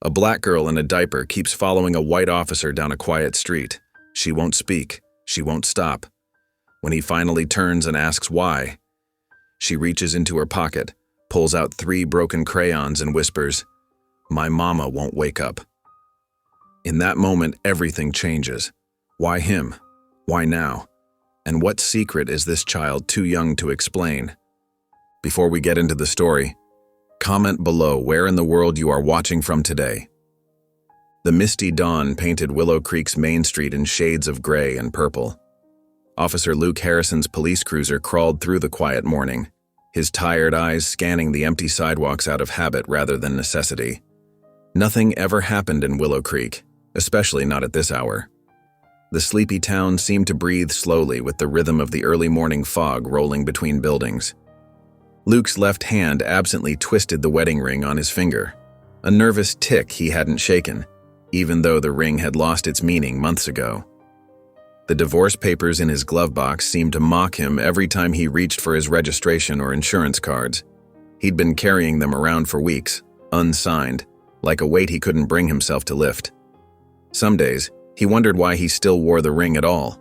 A black girl in a diaper keeps following a white officer down a quiet street. She won't speak. She won't stop. When he finally turns and asks why, she reaches into her pocket, pulls out 3 broken crayons and whispers, "My mama won't wake up." In that moment, everything changes. Why him? Why now? And what secret is this child too young to explain? Before we get into the story, comment below where in the world you are watching from today. The misty dawn painted Willow Creek's main street in shades of gray and purple. Officer Luke Harrison's police cruiser crawled through the quiet morning, his tired eyes scanning the empty sidewalks out of habit rather than necessity. Nothing ever happened in Willow Creek, especially not at this hour. The sleepy town seemed to breathe slowly with the rhythm of the early morning fog rolling between buildings. Luke's left hand absently twisted the wedding ring on his finger, a nervous tick he hadn't shaken, even though the ring had lost its meaning months ago. The divorce papers in his glove box seemed to mock him every time he reached for his registration or insurance cards. He'd been carrying them around for weeks, unsigned, like a weight he couldn't bring himself to lift. Some days, he wondered why he still wore the ring at all.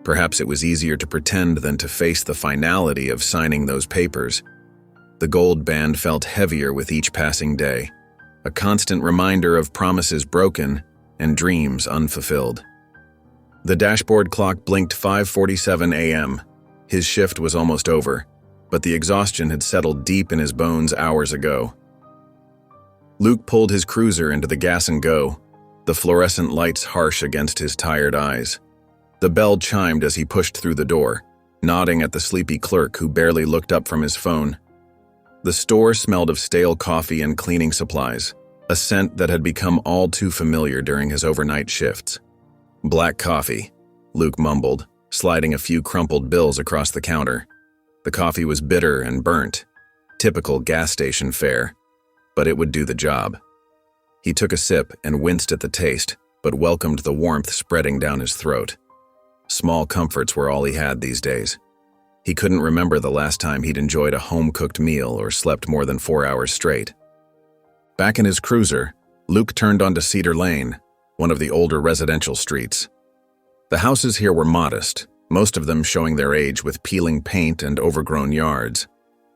Perhaps it was easier to pretend than to face the finality of signing those papers. The gold band felt heavier with each passing day, a constant reminder of promises broken and dreams unfulfilled. The dashboard clock blinked 5:47 a.m. His shift was almost over, but the exhaustion had settled deep in his bones hours ago. Luke pulled his cruiser into the gas and go, the fluorescent lights harsh against his tired eyes. The bell chimed as he pushed through the door, nodding at the sleepy clerk who barely looked up from his phone. The store smelled of stale coffee and cleaning supplies, a scent that had become all too familiar during his overnight shifts. "Black coffee," Luke mumbled, sliding a few crumpled bills across the counter. The coffee was bitter and burnt, typical gas station fare, but it would do the job. He took a sip and winced at the taste, but welcomed the warmth spreading down his throat. Small comforts were all he had these days. He couldn't remember the last time he'd enjoyed a home-cooked meal or slept more than 4 hours straight. Back in his cruiser, Luke turned onto Cedar Lane, one of the older residential streets. The houses here were modest, most of them showing their age with peeling paint and overgrown yards.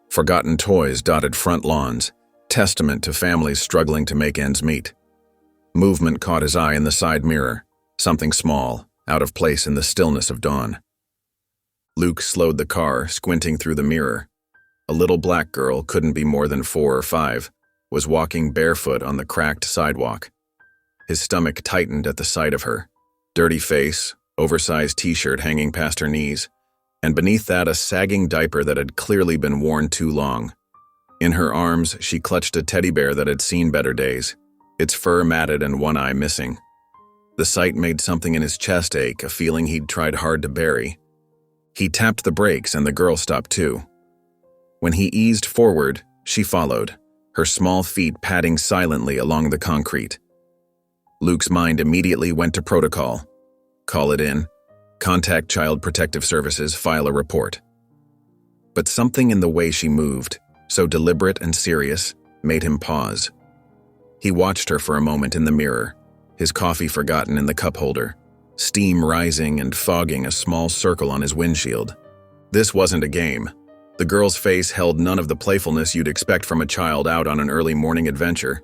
Forgotten toys dotted front lawns, testament to families struggling to make ends meet. Movement caught his eye in the side mirror, something small, out of place in the stillness of dawn. Luke slowed the car, squinting through the mirror. A little black girl, couldn't be more than 4 or 5, was walking barefoot on the cracked sidewalk. His stomach tightened at the sight of her. Dirty face, oversized t-shirt hanging past her knees, and beneath that a sagging diaper that had clearly been worn too long. In her arms, she clutched a teddy bear that had seen better days, its fur matted and one eye missing. The sight made something in his chest ache, a feeling he'd tried hard to bury. He tapped the brakes and the girl stopped too. When he eased forward, she followed, her small feet padding silently along the concrete. Luke's mind immediately went to protocol. Call it in, contact Child Protective Services, file a report. But something in the way she moved, so deliberate and serious, made him pause. He watched her for a moment in the mirror, his coffee forgotten in the cup holder, steam rising and fogging a small circle on his windshield. This wasn't a game. The girl's face held none of the playfulness you'd expect from a child out on an early morning adventure.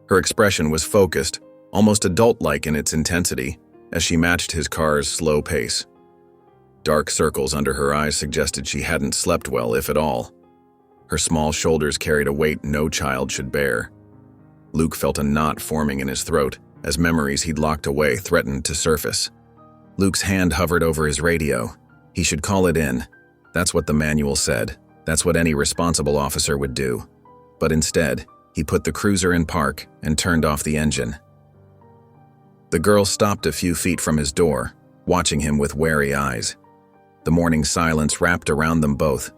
Her expression was focused, almost adult-like in its intensity, as she matched his car's slow pace. Dark circles under her eyes suggested she hadn't slept well, if at all. Her small shoulders carried a weight no child should bear. Luke felt a knot forming in his throat as memories he'd locked away threatened to surface. Luke's hand hovered over his radio. He should call it in. That's what the manual said. That's what any responsible officer would do. But instead, he put the cruiser in park and turned off the engine. The girl stopped a few feet from his door, watching him with wary eyes. The morning silence wrapped around them both,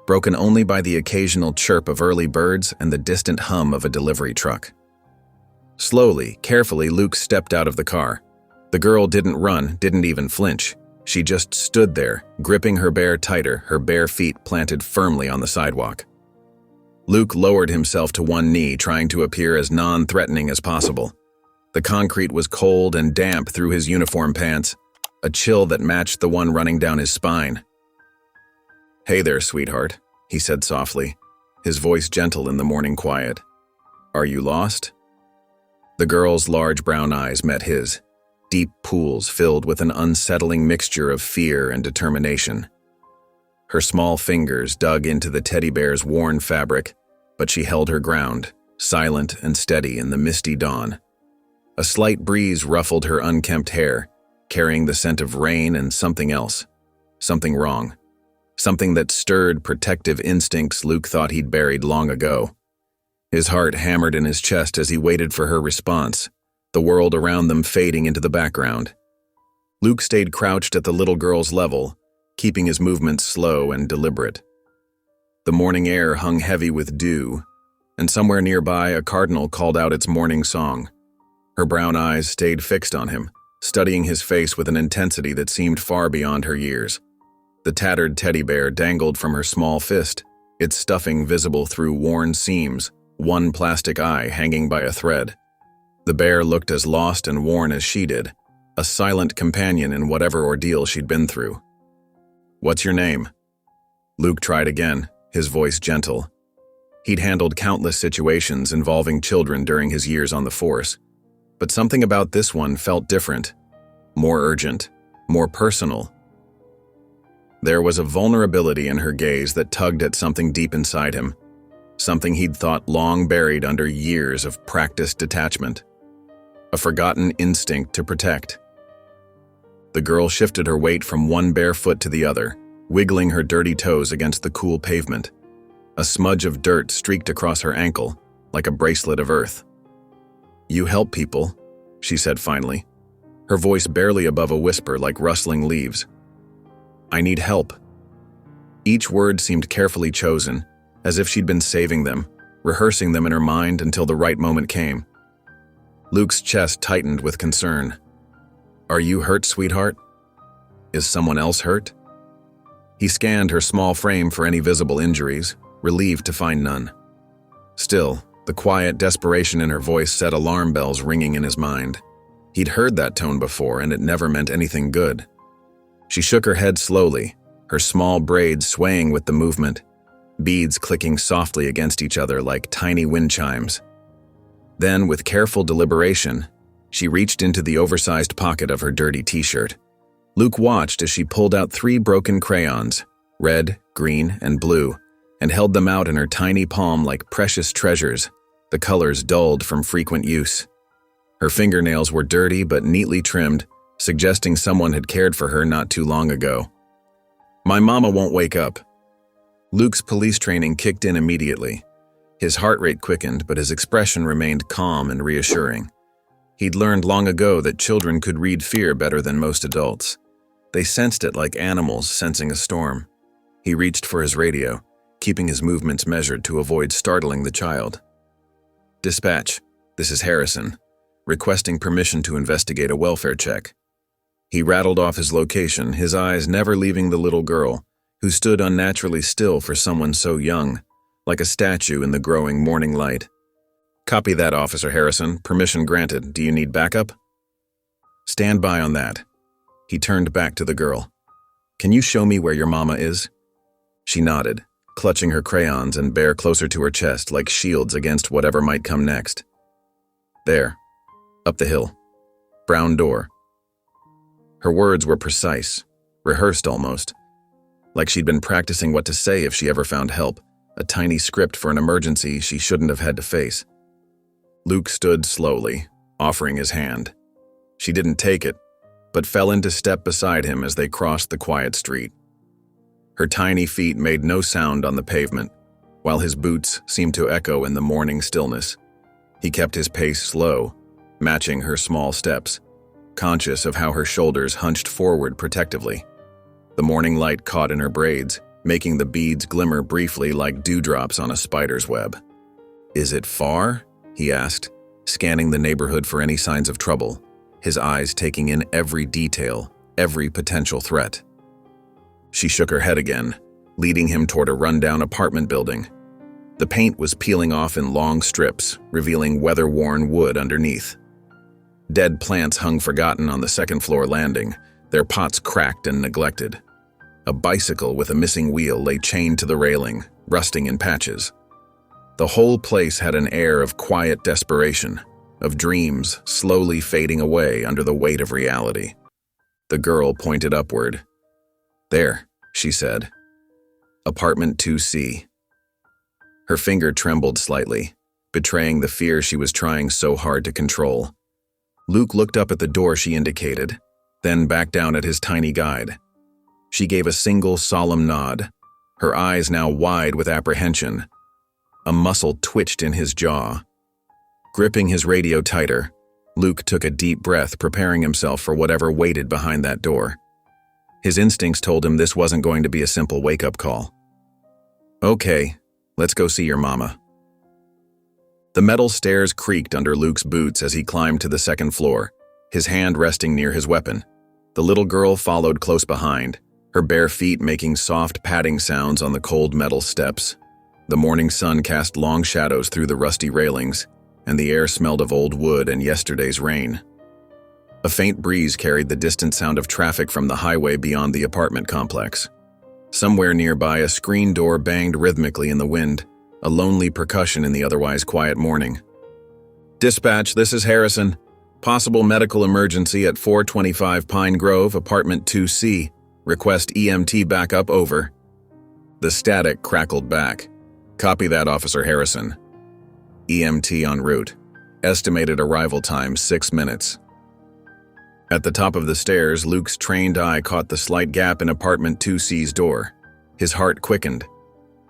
broken only by the occasional chirp of early birds and the distant hum of a delivery truck. Slowly, carefully, Luke stepped out of the car. The girl didn't run, didn't even flinch. She just stood there, gripping her bear tighter, her bare feet planted firmly on the sidewalk. Luke lowered himself to one knee, trying to appear as non-threatening as possible. The concrete was cold and damp through his uniform pants, a chill that matched the one running down his spine. "Hey there, sweetheart," he said softly, his voice gentle in the morning quiet. "Are you lost?" The girl's large brown eyes met his, deep pools filled with an unsettling mixture of fear and determination. Her small fingers dug into the teddy bear's worn fabric, but she held her ground, silent and steady in the misty dawn. A slight breeze ruffled her unkempt hair, carrying the scent of rain and something else. Something wrong. Something that stirred protective instincts Luke thought he'd buried long ago. His heart hammered in his chest as he waited for her response, the world around them fading into the background. Luke stayed crouched at the little girl's level, keeping his movements slow and deliberate. The morning air hung heavy with dew, and somewhere nearby a cardinal called out its morning song. Her brown eyes stayed fixed on him, studying his face with an intensity that seemed far beyond her years. The tattered teddy bear dangled from her small fist, its stuffing visible through worn seams, one plastic eye hanging by a thread. The bear looked as lost and worn as she did, a silent companion in whatever ordeal she'd been through. "What's your name?" Luke tried again, his voice gentle. He'd handled countless situations involving children during his years on the force, but something about this one felt different, more urgent, more personal. There was a vulnerability in her gaze that tugged at something deep inside him, something he'd thought long buried under years of practiced detachment, a forgotten instinct to protect. The girl shifted her weight from one bare foot to the other, wiggling her dirty toes against the cool pavement. A smudge of dirt streaked across her ankle, like a bracelet of earth. "You help people," she said finally, her voice barely above a whisper like rustling leaves. "I need help." Each word seemed carefully chosen, as if she'd been saving them, rehearsing them in her mind until the right moment came. Luke's chest tightened with concern. "Are you hurt, sweetheart? Is someone else hurt?" He scanned her small frame for any visible injuries, relieved to find none. Still, the quiet desperation in her voice set alarm bells ringing in his mind. He'd heard that tone before, and it never meant anything good. She shook her head slowly, her small braids swaying with the movement, beads clicking softly against each other like tiny wind chimes. Then, with careful deliberation, she reached into the oversized pocket of her dirty t-shirt. Luke watched as she pulled out 3 broken crayons, red, green, and blue, and held them out in her tiny palm like precious treasures, the colors dulled from frequent use. Her fingernails were dirty but neatly trimmed, suggesting someone had cared for her not too long ago. "My mama won't wake up." Luke's police training kicked in immediately. His heart rate quickened, but his expression remained calm and reassuring. He'd learned long ago that children could read fear better than most adults. They sensed it like animals sensing a storm. He reached for his radio, keeping his movements measured to avoid startling the child. "Dispatch, this is Harrison, requesting permission to investigate a welfare check." He rattled off his location, his eyes never leaving the little girl, who stood unnaturally still for someone so young, like a statue in the growing morning light. "Copy that, Officer Harrison. Permission granted. Do you need backup?" "Stand by on that." He turned back to the girl. "Can you show me where your mama is?" She nodded, clutching her crayons and bare closer to her chest like shields against whatever might come next. "There. Up the hill. Brown door." Her words were precise, rehearsed almost, like she'd been practicing what to say if she ever found help, a tiny script for an emergency she shouldn't have had to face. Luke stood slowly, offering his hand. She didn't take it, but fell into step beside him as they crossed the quiet street. Her tiny feet made no sound on the pavement, while his boots seemed to echo in the morning stillness. He kept his pace slow, matching her small steps, conscious of how her shoulders hunched forward protectively. The morning light caught in her braids, making the beads glimmer briefly like dewdrops on a spider's web. "Is it far?" he asked, scanning the neighborhood for any signs of trouble, his eyes taking in every detail, every potential threat. She shook her head again, leading him toward a rundown apartment building. The paint was peeling off in long strips, revealing weather-worn wood underneath. Dead plants hung forgotten on the second-floor landing, their pots cracked and neglected. A bicycle with a missing wheel lay chained to the railing, rusting in patches. The whole place had an air of quiet desperation, of dreams slowly fading away under the weight of reality. The girl pointed upward. "There," she said. "Apartment 2C." Her finger trembled slightly, betraying the fear she was trying so hard to control. Luke looked up at the door she indicated, then back down at his tiny guide. She gave a single solemn nod, her eyes now wide with apprehension. A muscle twitched in his jaw. Gripping his radio tighter, Luke took a deep breath, preparing himself for whatever waited behind that door. His instincts told him this wasn't going to be a simple wake-up call. "Okay, let's go see your mama." The metal stairs creaked under Luke's boots as he climbed to the second floor, his hand resting near his weapon. The little girl followed close behind, her bare feet making soft padding sounds on the cold metal steps. The morning sun cast long shadows through the rusty railings, and the air smelled of old wood and yesterday's rain. A faint breeze carried the distant sound of traffic from the highway beyond the apartment complex. Somewhere nearby, a screen door banged rhythmically in the wind, a lonely percussion in the otherwise quiet morning. "Dispatch, this is Harrison. Possible medical emergency at 425 Pine Grove, apartment 2C. Request EMT backup, over." The static crackled back. "Copy that, Officer Harrison." EMT en route. Estimated arrival time 6 minutes. At the top of the stairs, Luke's trained eye caught the slight gap in apartment 2C's door. His heart quickened.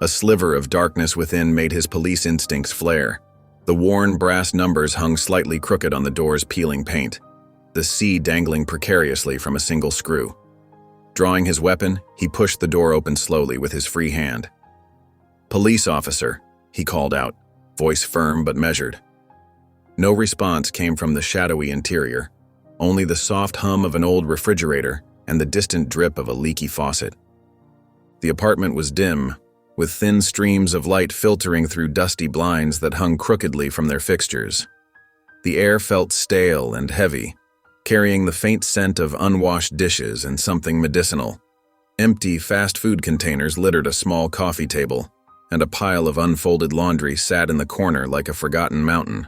A sliver of darkness within made his police instincts flare. The worn brass numbers hung slightly crooked on the door's peeling paint, the C dangling precariously from a single screw. Drawing his weapon, he pushed the door open slowly with his free hand. "Police officer," he called out, voice firm but measured. No response came from the shadowy interior, only the soft hum of an old refrigerator and the distant drip of a leaky faucet. The apartment was dim, with thin streams of light filtering through dusty blinds that hung crookedly from their fixtures. The air felt stale and heavy, carrying the faint scent of unwashed dishes and something medicinal. Empty fast food containers littered a small coffee table, and a pile of unfolded laundry sat in the corner like a forgotten mountain.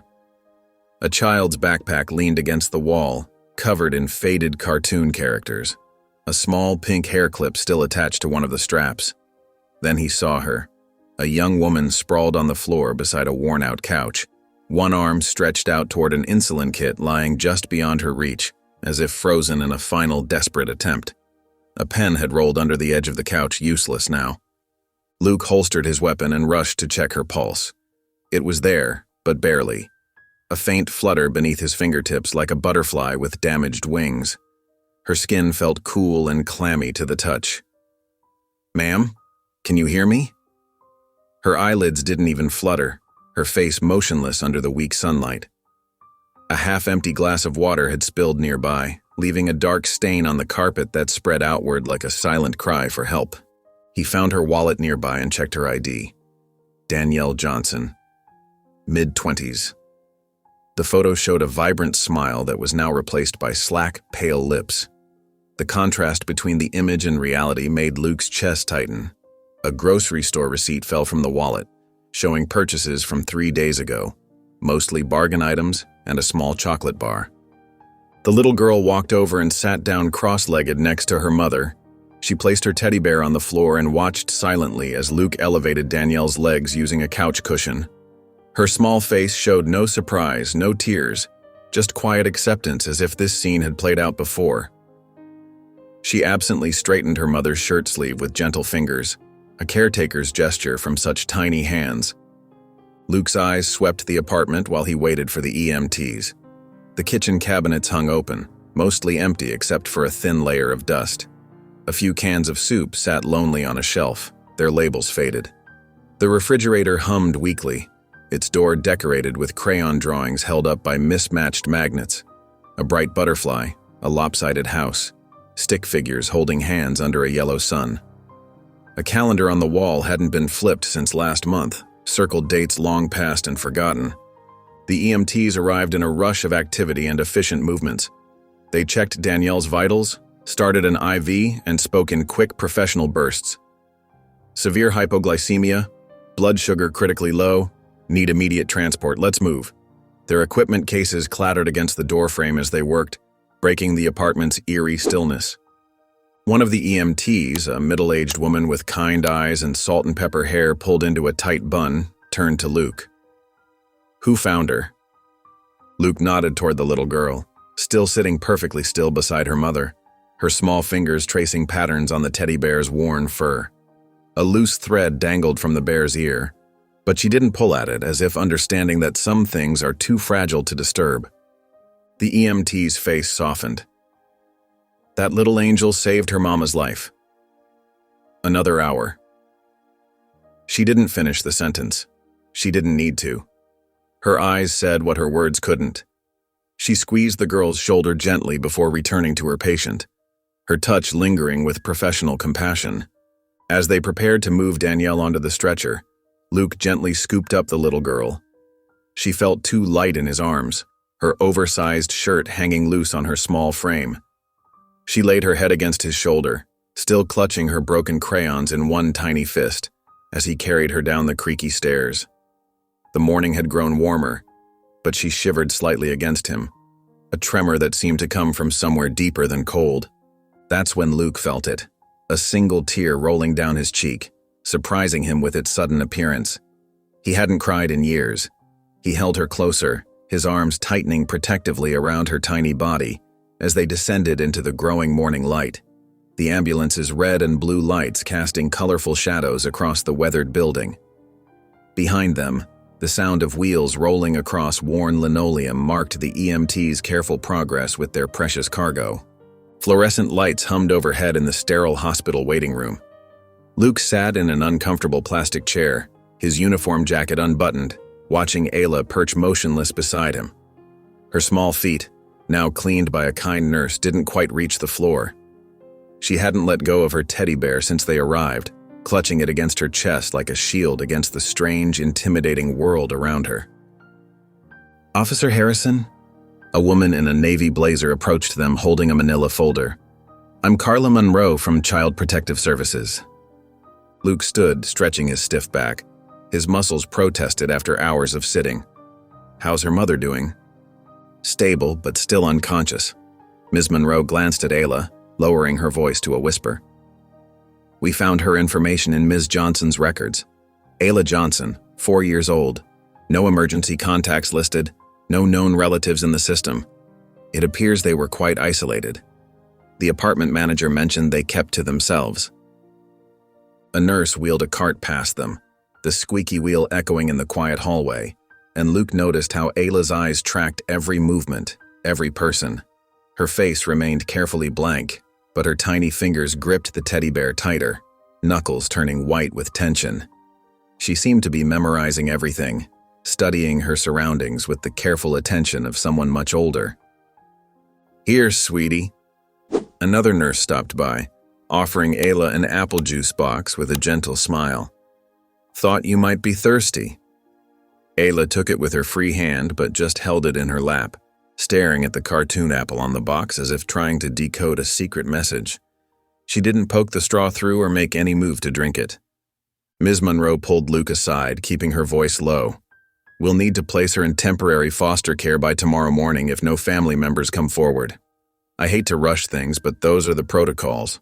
A child's backpack leaned against the wall, covered in faded cartoon characters, a small pink hair clip still attached to one of the straps. Then he saw her, a young woman sprawled on the floor beside a worn-out couch, one arm stretched out toward an insulin kit lying just beyond her reach, as if frozen in a final desperate attempt. A pen had rolled under the edge of the couch, useless now. Luke holstered his weapon and rushed to check her pulse. It was there, but barely. A faint flutter beneath his fingertips like a butterfly with damaged wings. Her skin felt cool and clammy to the touch. "Ma'am? Can you hear me?" Her eyelids didn't even flutter, her face motionless under the weak sunlight. A half-empty glass of water had spilled nearby, leaving a dark stain on the carpet that spread outward like a silent cry for help. He found her wallet nearby and checked her ID. Danielle Johnson. Mid-20s. The photo showed a vibrant smile that was now replaced by slack, pale lips. The contrast between the image and reality made Luke's chest tighten. A grocery store receipt fell from the wallet, showing purchases from 3 days ago, mostly bargain items and a small chocolate bar. The little girl walked over and sat down cross-legged next to her mother. She placed her teddy bear on the floor and watched silently as Luke elevated Danielle's legs using a couch cushion. Her small face showed no surprise, no tears, just quiet acceptance as if this scene had played out before. She absently straightened her mother's shirt sleeve with gentle fingers, a caretaker's gesture from such tiny hands. Luke's eyes swept the apartment while he waited for the EMTs. The kitchen cabinets hung open, mostly empty except for a thin layer of dust. A few cans of soup sat lonely on a shelf, their labels faded. The refrigerator hummed weakly, its door decorated with crayon drawings held up by mismatched magnets. A bright butterfly, a lopsided house, stick figures holding hands under a yellow sun. A calendar on the wall hadn't been flipped since last month, circled dates long past and forgotten. The EMTs arrived in a rush of activity and efficient movements. They checked Danielle's vitals, started an IV, and spoke in quick professional bursts. Severe hypoglycemia, blood sugar critically low, need immediate transport, let's move. Their equipment cases clattered against the doorframe as they worked, breaking the apartment's eerie stillness. One of the EMTs, a middle-aged woman with kind eyes and salt and pepper hair pulled into a tight bun, turned to Luke. "Who found her?" Luke nodded toward the little girl, still sitting perfectly still beside her mother, her small fingers tracing patterns on the teddy bear's worn fur. A loose thread dangled from the bear's ear, but she didn't pull at it, as if understanding that some things are too fragile to disturb. The EMT's face softened. That little angel saved her mama's life. Another hour. She didn't finish the sentence. She didn't need to. Her eyes said what her words couldn't. She squeezed the girl's shoulder gently before returning to her patient, her touch lingering with professional compassion. As they prepared to move Danielle onto the stretcher, Luke gently scooped up the little girl. She felt too light in his arms, her oversized shirt hanging loose on her small frame. She laid her head against his shoulder, still clutching her broken crayons in one tiny fist, as he carried her down the creaky stairs. The morning had grown warmer, but she shivered slightly against him, a tremor that seemed to come from somewhere deeper than cold. That's when Luke felt it, a single tear rolling down his cheek, surprising him with its sudden appearance. He hadn't cried in years. He held her closer, his arms tightening protectively around her tiny body as they descended into the growing morning light, the ambulance's red and blue lights casting colorful shadows across the weathered building. Behind them, the sound of wheels rolling across worn linoleum marked the EMT's careful progress with their precious cargo. Fluorescent lights hummed overhead in the sterile hospital waiting room. Luke sat in an uncomfortable plastic chair, his uniform jacket unbuttoned, watching Ayla perch motionless beside him. Her small feet, now cleaned by a kind nurse, didn't quite reach the floor. She hadn't let go of her teddy bear since they arrived, clutching it against her chest like a shield against the strange, intimidating world around her. "Officer Harrison?" A woman in a navy blazer approached them holding a manila folder. "I'm Carla Monroe from Child Protective Services." Luke stood, stretching his stiff back. His muscles protested after hours of sitting. "How's her mother doing?" "Stable, but still unconscious." Ms. Monroe glanced at Ayla, lowering her voice to a whisper. "We found her information in Ms. Johnson's records. Ayla Johnson, 4 years old. No emergency contacts listed, no known relatives in the system. It appears they were quite isolated. The apartment manager mentioned they kept to themselves." A nurse wheeled a cart past them, the squeaky wheel echoing in the quiet hallway, and Luke noticed how Ayla's eyes tracked every movement, every person. Her face remained carefully blank, but her tiny fingers gripped the teddy bear tighter, knuckles turning white with tension. She seemed to be memorizing everything, studying her surroundings with the careful attention of someone much older. "Here, sweetie." Another nurse stopped by, offering Ayla an apple juice box with a gentle smile. "Thought you might be thirsty." Ayla took it with her free hand but just held it in her lap, staring at the cartoon apple on the box as if trying to decode a secret message. She didn't poke the straw through or make any move to drink it. Ms. Monroe pulled Luke aside, keeping her voice low. "We'll need to place her in temporary foster care by tomorrow morning if no family members come forward. I hate to rush things, but those are the protocols.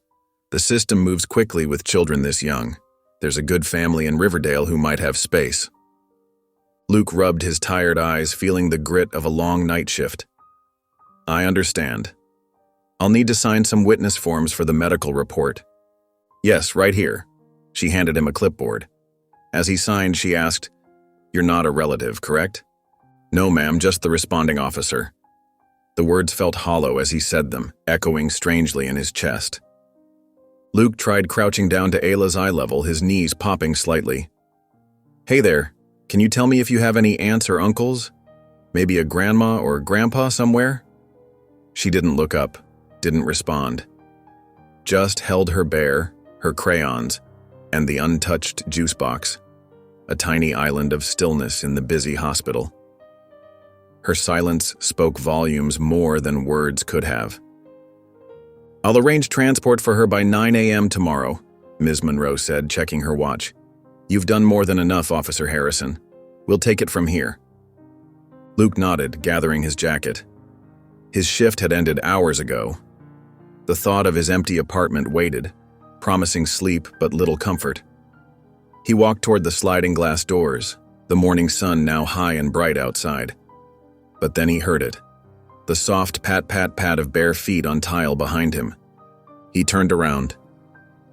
The system moves quickly with children this young. There's a good family in Riverdale who might have space." Luke rubbed his tired eyes, feeling the grit of a long night shift. "I understand. I'll need to sign some witness forms for the medical report." "Yes, right here." She handed him a clipboard. As he signed, she asked, "You're not a relative, correct?" "No, ma'am, just the responding officer." The words felt hollow as he said them, echoing strangely in his chest. Luke tried crouching down to Ayla's eye level, his knees popping slightly. "Hey there, can you tell me if you have any aunts or uncles? Maybe a grandma or grandpa somewhere?" She didn't look up, didn't respond. Just held her bear, her crayons, and the untouched juice box. a tiny island of stillness in the busy hospital. Her silence spoke volumes more than words could have. "I'll arrange transport for her by 9 a.m. tomorrow," Ms. Monroe said, checking her watch. "You've done more than enough, Officer Harrison. We'll take it from here." Luke nodded, gathering his jacket. His shift had ended hours ago. The thought of his empty apartment waited, promising sleep but little comfort. He walked toward the sliding glass doors, the morning sun now high and bright outside. But then he heard it, the soft pat-pat-pat of bare feet on tile behind him. He turned around.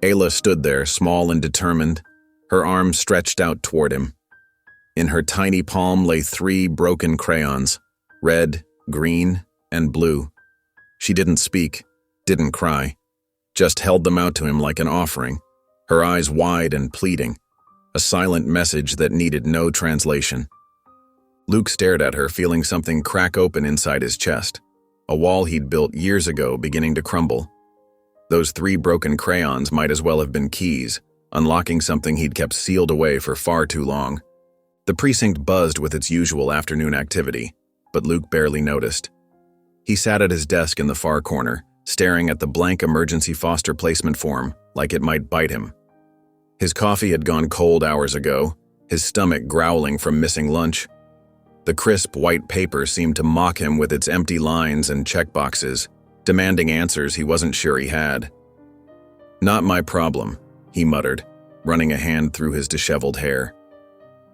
Ayla stood there, small and determined, her arms stretched out toward him. In her tiny palm lay 3 broken crayons, red, green, and blue. She didn't speak, didn't cry, just held them out to him like an offering, her eyes wide and pleading, a silent message that needed no translation. Luke stared at her, feeling something crack open inside his chest, a wall he'd built years ago beginning to crumble. Those 3 broken crayons might as well have been keys, unlocking something he'd kept sealed away for far too long. The precinct buzzed with its usual afternoon activity, but Luke barely noticed. He sat at his desk in the far corner, staring at the blank emergency foster placement form like it might bite him. His coffee had gone cold hours ago, his stomach growling from missing lunch. The crisp white paper seemed to mock him with its empty lines and checkboxes, demanding answers he wasn't sure he had. "Not my problem," he muttered, running a hand through his disheveled hair.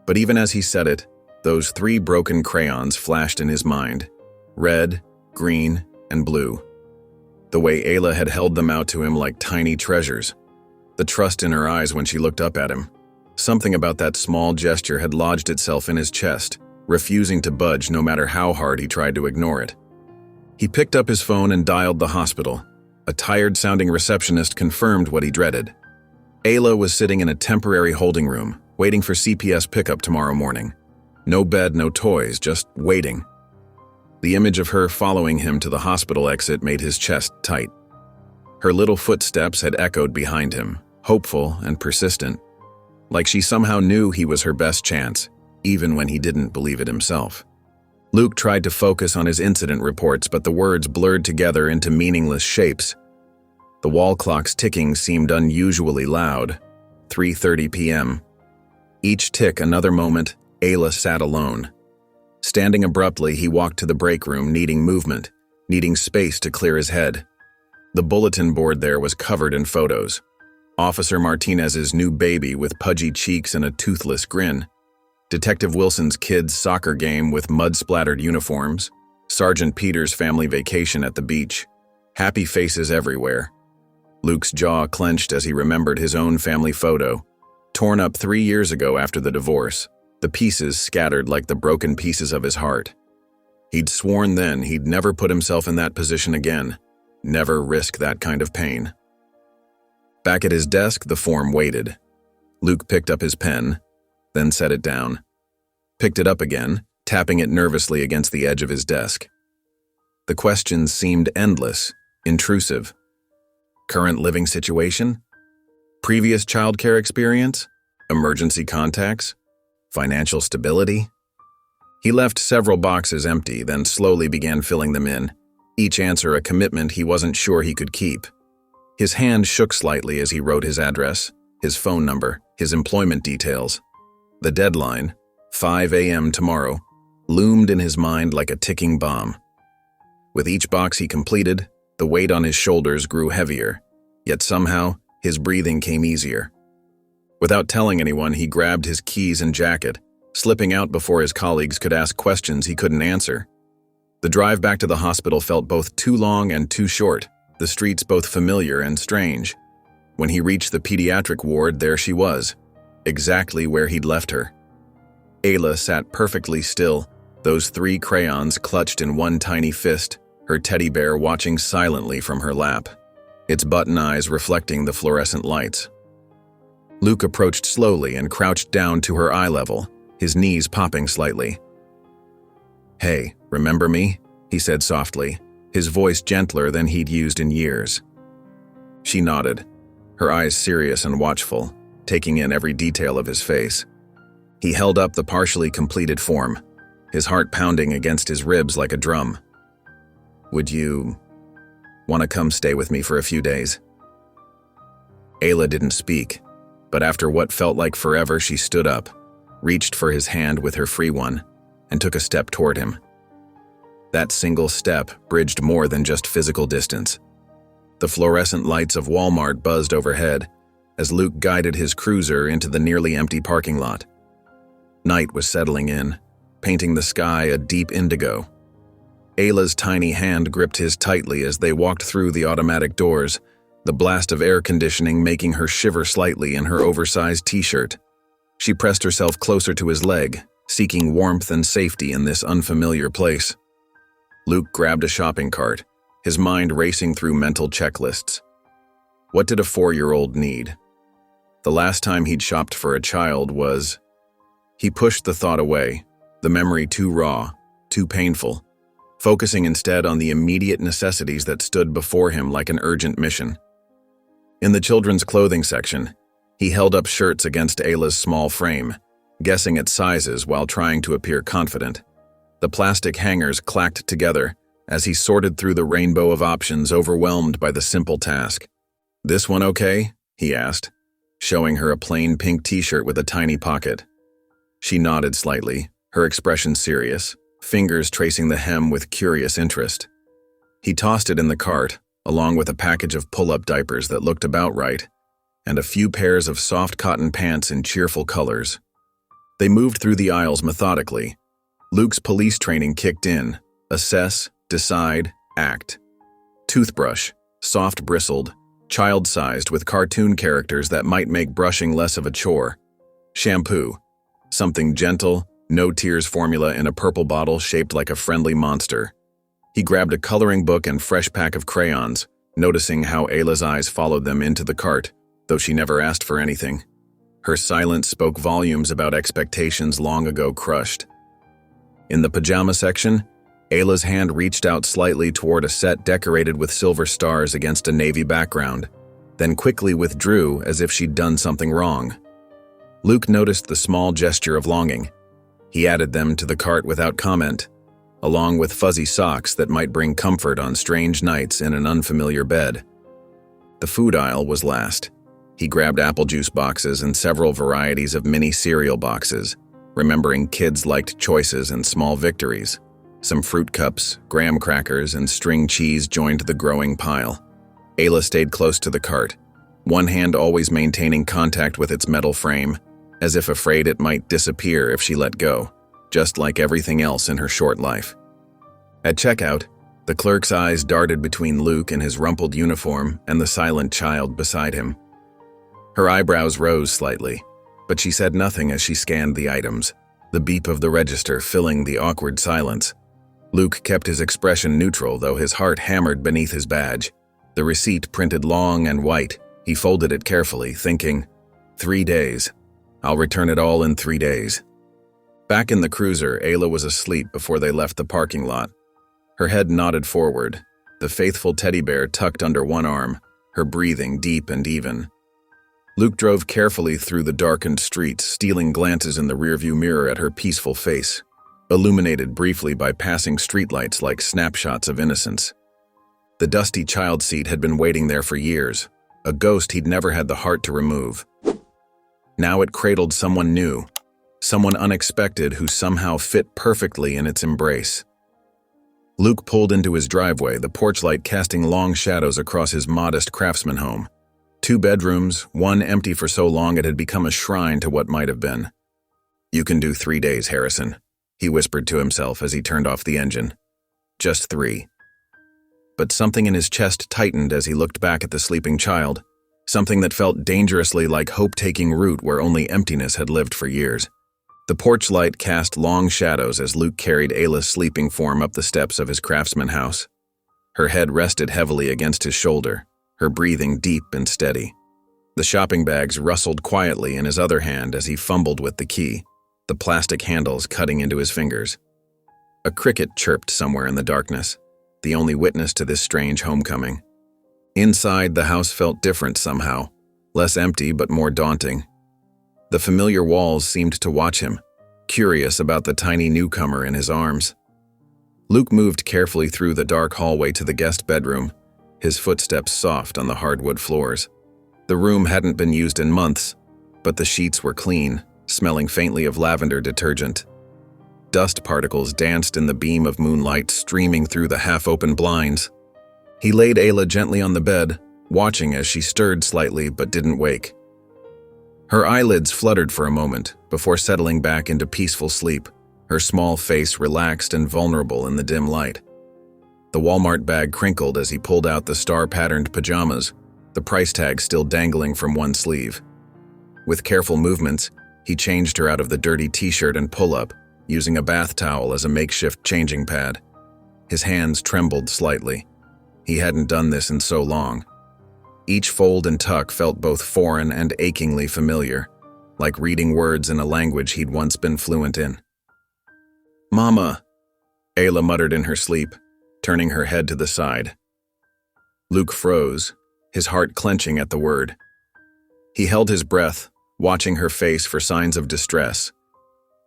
But even as he said it, those 3 broken crayons flashed in his mind, red, green, and blue. The way Ayla had held them out to him like tiny treasures. The trust in her eyes when she looked up at him. Something about that small gesture had lodged itself in his chest, refusing to budge no matter how hard he tried to ignore it. He picked up his phone and dialed the hospital. A tired-sounding receptionist confirmed what he dreaded. Ayla was sitting in a temporary holding room, waiting for CPS pickup tomorrow morning. No bed, no toys, just waiting. The image of her following him to the hospital exit made his chest tight. Her little footsteps had echoed behind him, hopeful and persistent, like she somehow knew he was her best chance, even when he didn't believe it himself. Luke tried to focus on his incident reports, but the words blurred together into meaningless shapes. The wall clock's ticking seemed unusually loud. 3:30 p.m. Each tick another moment, Ayla sat alone. Standing abruptly, he walked to the break room, needing movement, needing space to clear his head. The bulletin board there was covered in photos. Officer Martinez's new baby with pudgy cheeks and a toothless grin. Detective Wilson's kids' soccer game with mud-splattered uniforms. Sergeant Peter's family vacation at the beach. Happy faces everywhere. Luke's jaw clenched as he remembered his own family photo, torn up 3 years ago after the divorce, the pieces scattered like the broken pieces of his heart. He'd sworn then he'd never put himself in that position again, never risk that kind of pain. Back at his desk, the form waited. Luke picked up his pen, then set it down. Picked it up again, tapping it nervously against the edge of his desk. The questions seemed endless, intrusive. Current living situation? Previous childcare experience? Emergency contacts? Financial stability? He left several boxes empty, then slowly began filling them in, each answer a commitment he wasn't sure he could keep. His hand shook slightly as he wrote his address, his phone number, his employment details. The deadline, 5 a.m. tomorrow, loomed in his mind like a ticking bomb. With each box he completed, the weight on his shoulders grew heavier, yet somehow his breathing came easier. Without telling anyone, he grabbed his keys and jacket, slipping out before his colleagues could ask questions he couldn't answer. The drive back to the hospital felt both too long and too short, the streets both familiar and strange. When he reached the pediatric ward, there she was, exactly where he'd left her. Ayla sat perfectly still, those 3 crayons clutched in one tiny fist, her teddy bear watching silently from her lap, its button eyes reflecting the fluorescent lights. Luke approached slowly and crouched down to her eye level, his knees popping slightly. "Hey, remember me?" he said softly, his voice gentler than he'd used in years. She nodded, her eyes serious and watchful, taking in every detail of his face. He held up the partially completed form, his heart pounding against his ribs like a drum. "Would you want to come stay with me for a few days?" Ayla didn't speak, but after what felt like forever, she stood up, reached for his hand with her free one, and took a step toward him. That single step bridged more than just physical distance. The fluorescent lights of Walmart buzzed overhead as Luke guided his cruiser into the nearly empty parking lot. Night was settling in, painting the sky a deep indigo. Ayla's tiny hand gripped his tightly as they walked through the automatic doors, the blast of air conditioning making her shiver slightly in her oversized t-shirt. She pressed herself closer to his leg, seeking warmth and safety in this unfamiliar place. Luke grabbed a shopping cart, his mind racing through mental checklists. What did a 4-year-old need? The last time he'd shopped for a child was... He pushed the thought away, the memory too raw, too painful, focusing instead on the immediate necessities that stood before him like an urgent mission. In the children's clothing section, he held up shirts against Ayla's small frame, guessing at sizes while trying to appear confident. The plastic hangers clacked together as he sorted through the rainbow of options, overwhelmed by the simple task. "This one okay?" he asked, showing her a plain pink t-shirt with a tiny pocket. She nodded slightly, her expression serious, fingers tracing the hem with curious interest. He tossed it in the cart, along with a package of pull-up diapers that looked about right, and a few pairs of soft cotton pants in cheerful colors. They moved through the aisles methodically. Luke's police training kicked in: assess, decide, act. Toothbrush, soft-bristled, child-sized with cartoon characters that might make brushing less of a chore. Shampoo, something gentle, no tears formula in a purple bottle shaped like a friendly monster. He grabbed a coloring book and fresh pack of crayons, noticing how Ayla's eyes followed them into the cart, though she never asked for anything. Her silence spoke volumes about expectations long ago crushed. In the pajama section, Ayla's hand reached out slightly toward a set decorated with silver stars against a navy background, then quickly withdrew as if she'd done something wrong. Luke noticed the small gesture of longing. He added them to the cart without comment, along with fuzzy socks that might bring comfort on strange nights in an unfamiliar bed. The food aisle was last. He grabbed apple juice boxes and several varieties of mini cereal boxes, remembering kids liked choices and small victories. Some fruit cups, graham crackers, and string cheese joined the growing pile. Ayla stayed close to the cart, one hand always maintaining contact with its metal frame, as if afraid it might disappear if she let go, just like everything else in her short life. At checkout, the clerk's eyes darted between Luke in his rumpled uniform and the silent child beside him. Her eyebrows rose slightly, but she said nothing as she scanned the items, the beep of the register filling the awkward silence. Luke kept his expression neutral, though his heart hammered beneath his badge. The receipt printed long and white. He folded it carefully, thinking, 3 days. I'll return it all in 3 days. Back in the cruiser, Ayla was asleep before they left the parking lot. Her head nodded forward, the faithful teddy bear tucked under one arm, her breathing deep and even. Luke drove carefully through the darkened streets, stealing glances in the rearview mirror at her peaceful face, illuminated briefly by passing streetlights like snapshots of innocence. The dusty child seat had been waiting there for years, a ghost he'd never had the heart to remove. Now it cradled someone new, someone unexpected who somehow fit perfectly in its embrace. Luke pulled into his driveway, the porch light casting long shadows across his modest craftsman home. 2 bedrooms, one empty for so long it had become a shrine to what might have been. "You can do 3 days, Harrison," he whispered to himself as he turned off the engine. "Just 3. But something in his chest tightened as he looked back at the sleeping child, something that felt dangerously like hope taking root where only emptiness had lived for years. The porch light cast long shadows as Luke carried Ayla's sleeping form up the steps of his craftsman house. Her head rested heavily against his shoulder, her breathing deep and steady. The shopping bags rustled quietly in his other hand as he fumbled with the key, the plastic handles cutting into his fingers. A cricket chirped somewhere in the darkness, the only witness to this strange homecoming. Inside, the house felt different somehow, less empty but more daunting. The familiar walls seemed to watch him, curious about the tiny newcomer in his arms. Luke moved carefully through the dark hallway to the guest bedroom, his footsteps soft on the hardwood floors. The room hadn't been used in months, but the sheets were clean, smelling faintly of lavender detergent. Dust particles danced in the beam of moonlight streaming through the half-open blinds. He laid Ayla gently on the bed, watching as she stirred slightly but didn't wake. Her eyelids fluttered for a moment before settling back into peaceful sleep, her small face relaxed and vulnerable in the dim light. The Walmart bag crinkled as he pulled out the star-patterned pajamas, the price tag still dangling from one sleeve. With careful movements, he changed her out of the dirty t-shirt and pull-up, using a bath towel as a makeshift changing pad. His hands trembled slightly. He hadn't done this in so long. Each fold and tuck felt both foreign and achingly familiar, like reading words in a language he'd once been fluent in. "Mama," Ayla muttered in her sleep, turning her head to the side. Luke froze, his heart clenching at the word. He held his breath, watching her face for signs of distress,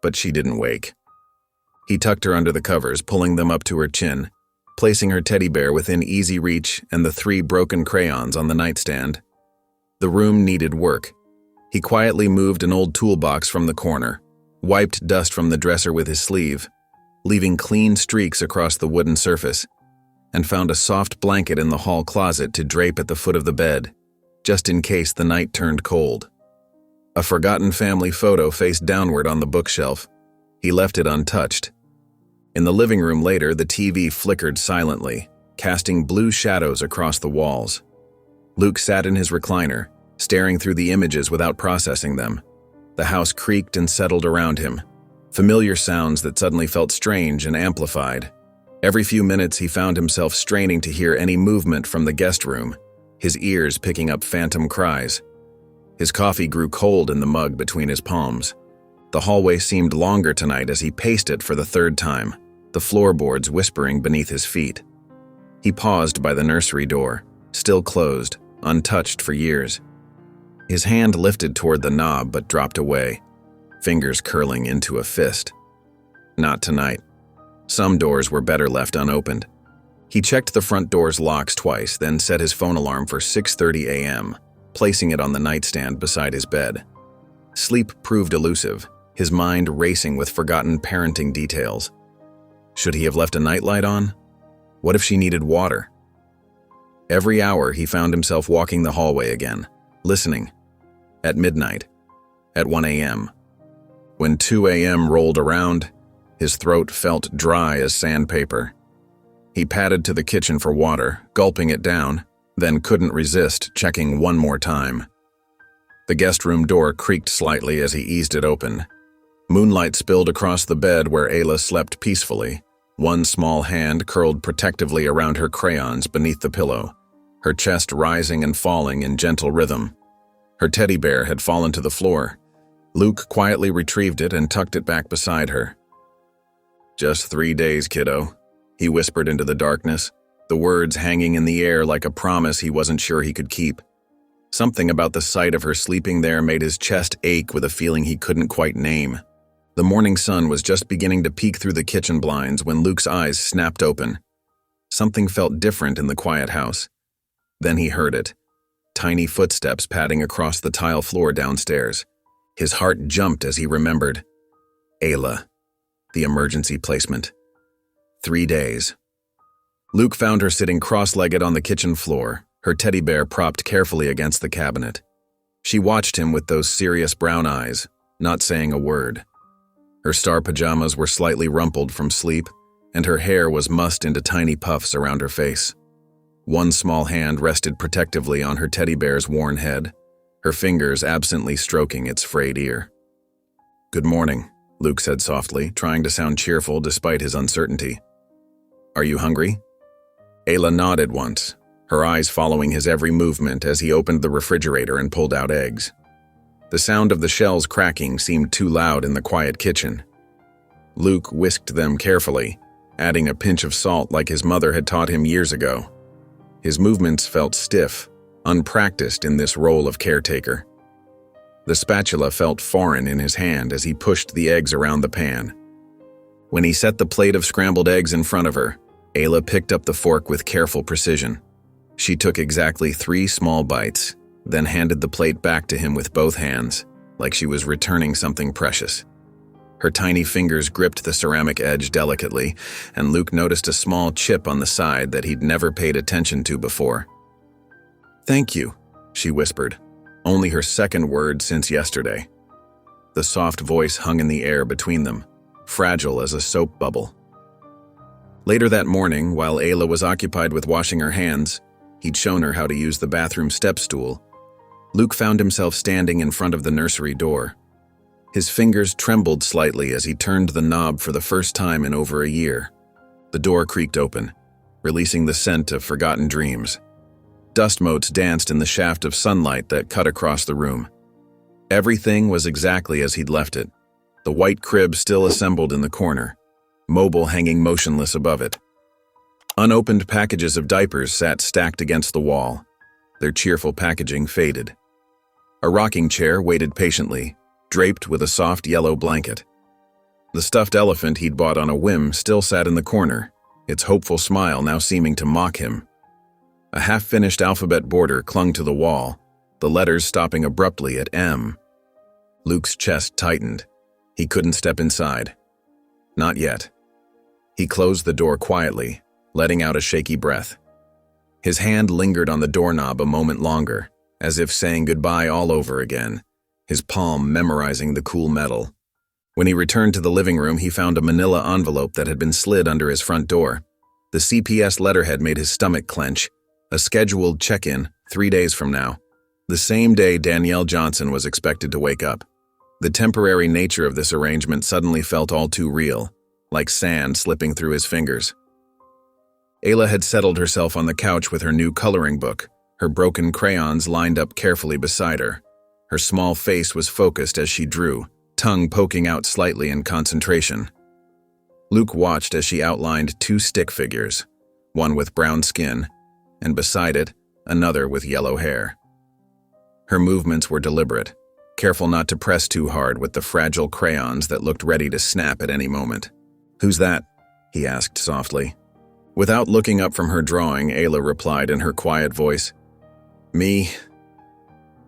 but she didn't wake. He tucked her under the covers, pulling them up to her chin, placing her teddy bear within easy reach and the 3 broken crayons on the nightstand. The room needed work. He quietly moved an old toolbox from the corner, wiped dust from the dresser with his sleeve, leaving clean streaks across the wooden surface, and found a soft blanket in the hall closet to drape at the foot of the bed, just in case the night turned cold. A forgotten family photo faced downward on the bookshelf. He left it untouched. In the living room later, the TV flickered silently, casting blue shadows across the walls. Luke sat in his recliner, staring through the images without processing them. The house creaked and settled around him, familiar sounds that suddenly felt strange and amplified. Every few minutes he found himself straining to hear any movement from the guest room, his ears picking up phantom cries. His coffee grew cold in the mug between his palms. The hallway seemed longer tonight as he paced it for the 3rd time, the floorboards whispering beneath his feet. He paused by the nursery door, still closed, untouched for years. His hand lifted toward the knob but dropped away, fingers curling into a fist. Not tonight. Some doors were better left unopened. He checked the front door's locks twice, then set his phone alarm for 6:30 a.m., placing it on the nightstand beside his bed. Sleep proved elusive, his mind racing with forgotten parenting details. Should he have left a nightlight on? What if she needed water? Every hour he found himself walking the hallway again, listening. At midnight. At 1 a.m. When 2 a.m. rolled around, his throat felt dry as sandpaper. He padded to the kitchen for water, gulping it down, then couldn't resist checking one more time. The guest room door creaked slightly as he eased it open. Moonlight spilled across the bed where Ayla slept peacefully, one small hand curled protectively around her crayons beneath the pillow, her chest rising and falling in gentle rhythm. Her teddy bear had fallen to the floor. Luke quietly retrieved it and tucked it back beside her. "Just 3 days, kiddo," he whispered into the darkness, the words hanging in the air like a promise he wasn't sure he could keep. Something about the sight of her sleeping there made his chest ache with a feeling he couldn't quite name. The morning sun was just beginning to peek through the kitchen blinds when Luke's eyes snapped open. Something felt different in the quiet house. Then he heard it. Tiny footsteps padding across the tile floor downstairs. His heart jumped as he remembered. Ayla. The emergency placement. 3 days. Luke found her sitting cross-legged on the kitchen floor, her teddy bear propped carefully against the cabinet. She watched him with those serious brown eyes, not saying a word. Her star pajamas were slightly rumpled from sleep, and her hair was mussed into tiny puffs around her face. One small hand rested protectively on her teddy bear's worn head, her fingers absently stroking its frayed ear. "Good morning," Luke said softly, trying to sound cheerful despite his uncertainty. "Are you hungry?" Ayla nodded once, her eyes following his every movement as he opened the refrigerator and pulled out eggs. The sound of the shells cracking seemed too loud in the quiet kitchen. Luke whisked them carefully, adding a pinch of salt like his mother had taught him years ago. His movements felt stiff, unpracticed in this role of caretaker. The spatula felt foreign in his hand as he pushed the eggs around the pan. When he set the plate of scrambled eggs in front of her, Ayla picked up the fork with careful precision. She took exactly 3 small bites, then handed the plate back to him with both hands, like she was returning something precious. Her tiny fingers gripped the ceramic edge delicately, and Luke noticed a small chip on the side that he'd never paid attention to before. "Thank you," she whispered, only her second word since yesterday. The soft voice hung in the air between them, fragile as a soap bubble. Later that morning, while Ayla was occupied with washing her hands, he'd shown her how to use the bathroom step stool. Luke found himself standing in front of the nursery door. His fingers trembled slightly as he turned the knob for the first time in over a year. The door creaked open, releasing the scent of forgotten dreams. Dust motes danced in the shaft of sunlight that cut across the room. Everything was exactly as he'd left it, the white crib still assembled in the corner, Mobile hanging motionless above it. Unopened packages of diapers sat stacked against the wall, their cheerful packaging faded. A rocking chair waited patiently, draped with a soft yellow blanket. The stuffed elephant he'd bought on a whim still sat in the corner, its hopeful smile now seeming to mock him. A half-finished alphabet border clung to the wall, the letters stopping abruptly at M. Luke's chest tightened. He couldn't step inside. Not yet. He closed the door quietly, letting out a shaky breath. His hand lingered on the doorknob a moment longer, as if saying goodbye all over again, his palm memorizing the cool metal. When he returned to the living room, he found a manila envelope that had been slid under his front door. The CPS letterhead made his stomach clench. A scheduled check-in 3 days from now. The same day Danielle Johnson was expected to wake up. The temporary nature of this arrangement suddenly felt all too real, like sand slipping through his fingers. Ayla had settled herself on the couch with her new coloring book, her broken crayons lined up carefully beside her. Her small face was focused as she drew, tongue poking out slightly in concentration. Luke watched as she outlined 2 stick figures, one with brown skin, and beside it, another with yellow hair. Her movements were deliberate, careful not to press too hard with the fragile crayons that looked ready to snap at any moment. "Who's that?" he asked softly. Without looking up from her drawing, Ayla replied in her quiet voice, "Me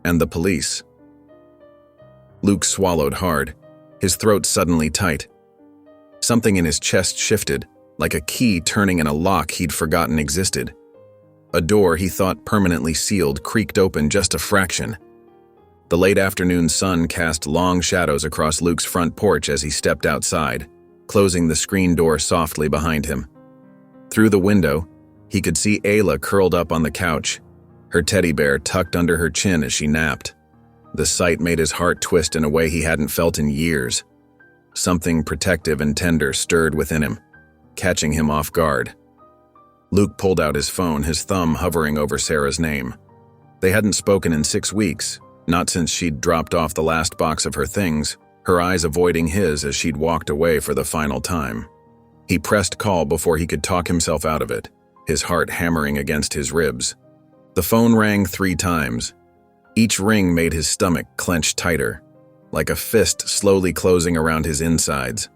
and the police." Luke swallowed hard, his throat suddenly tight. Something in his chest shifted, like a key turning in a lock he'd forgotten existed. A door he thought permanently sealed creaked open just a fraction. The late afternoon sun cast long shadows across Luke's front porch as he stepped outside, closing the screen door softly behind him. Through the window, he could see Ayla curled up on the couch, her teddy bear tucked under her chin as she napped. The sight made his heart twist in a way he hadn't felt in years. Something protective and tender stirred within him, catching him off guard. Luke pulled out his phone, his thumb hovering over Sarah's name. They hadn't spoken in 6 weeks, not since she'd dropped off the last box of her things, her eyes avoiding his as she'd walked away for the final time. He pressed call before he could talk himself out of it, his heart hammering against his ribs. The phone rang 3 times. Each ring made his stomach clench tighter, like a fist slowly closing around his insides.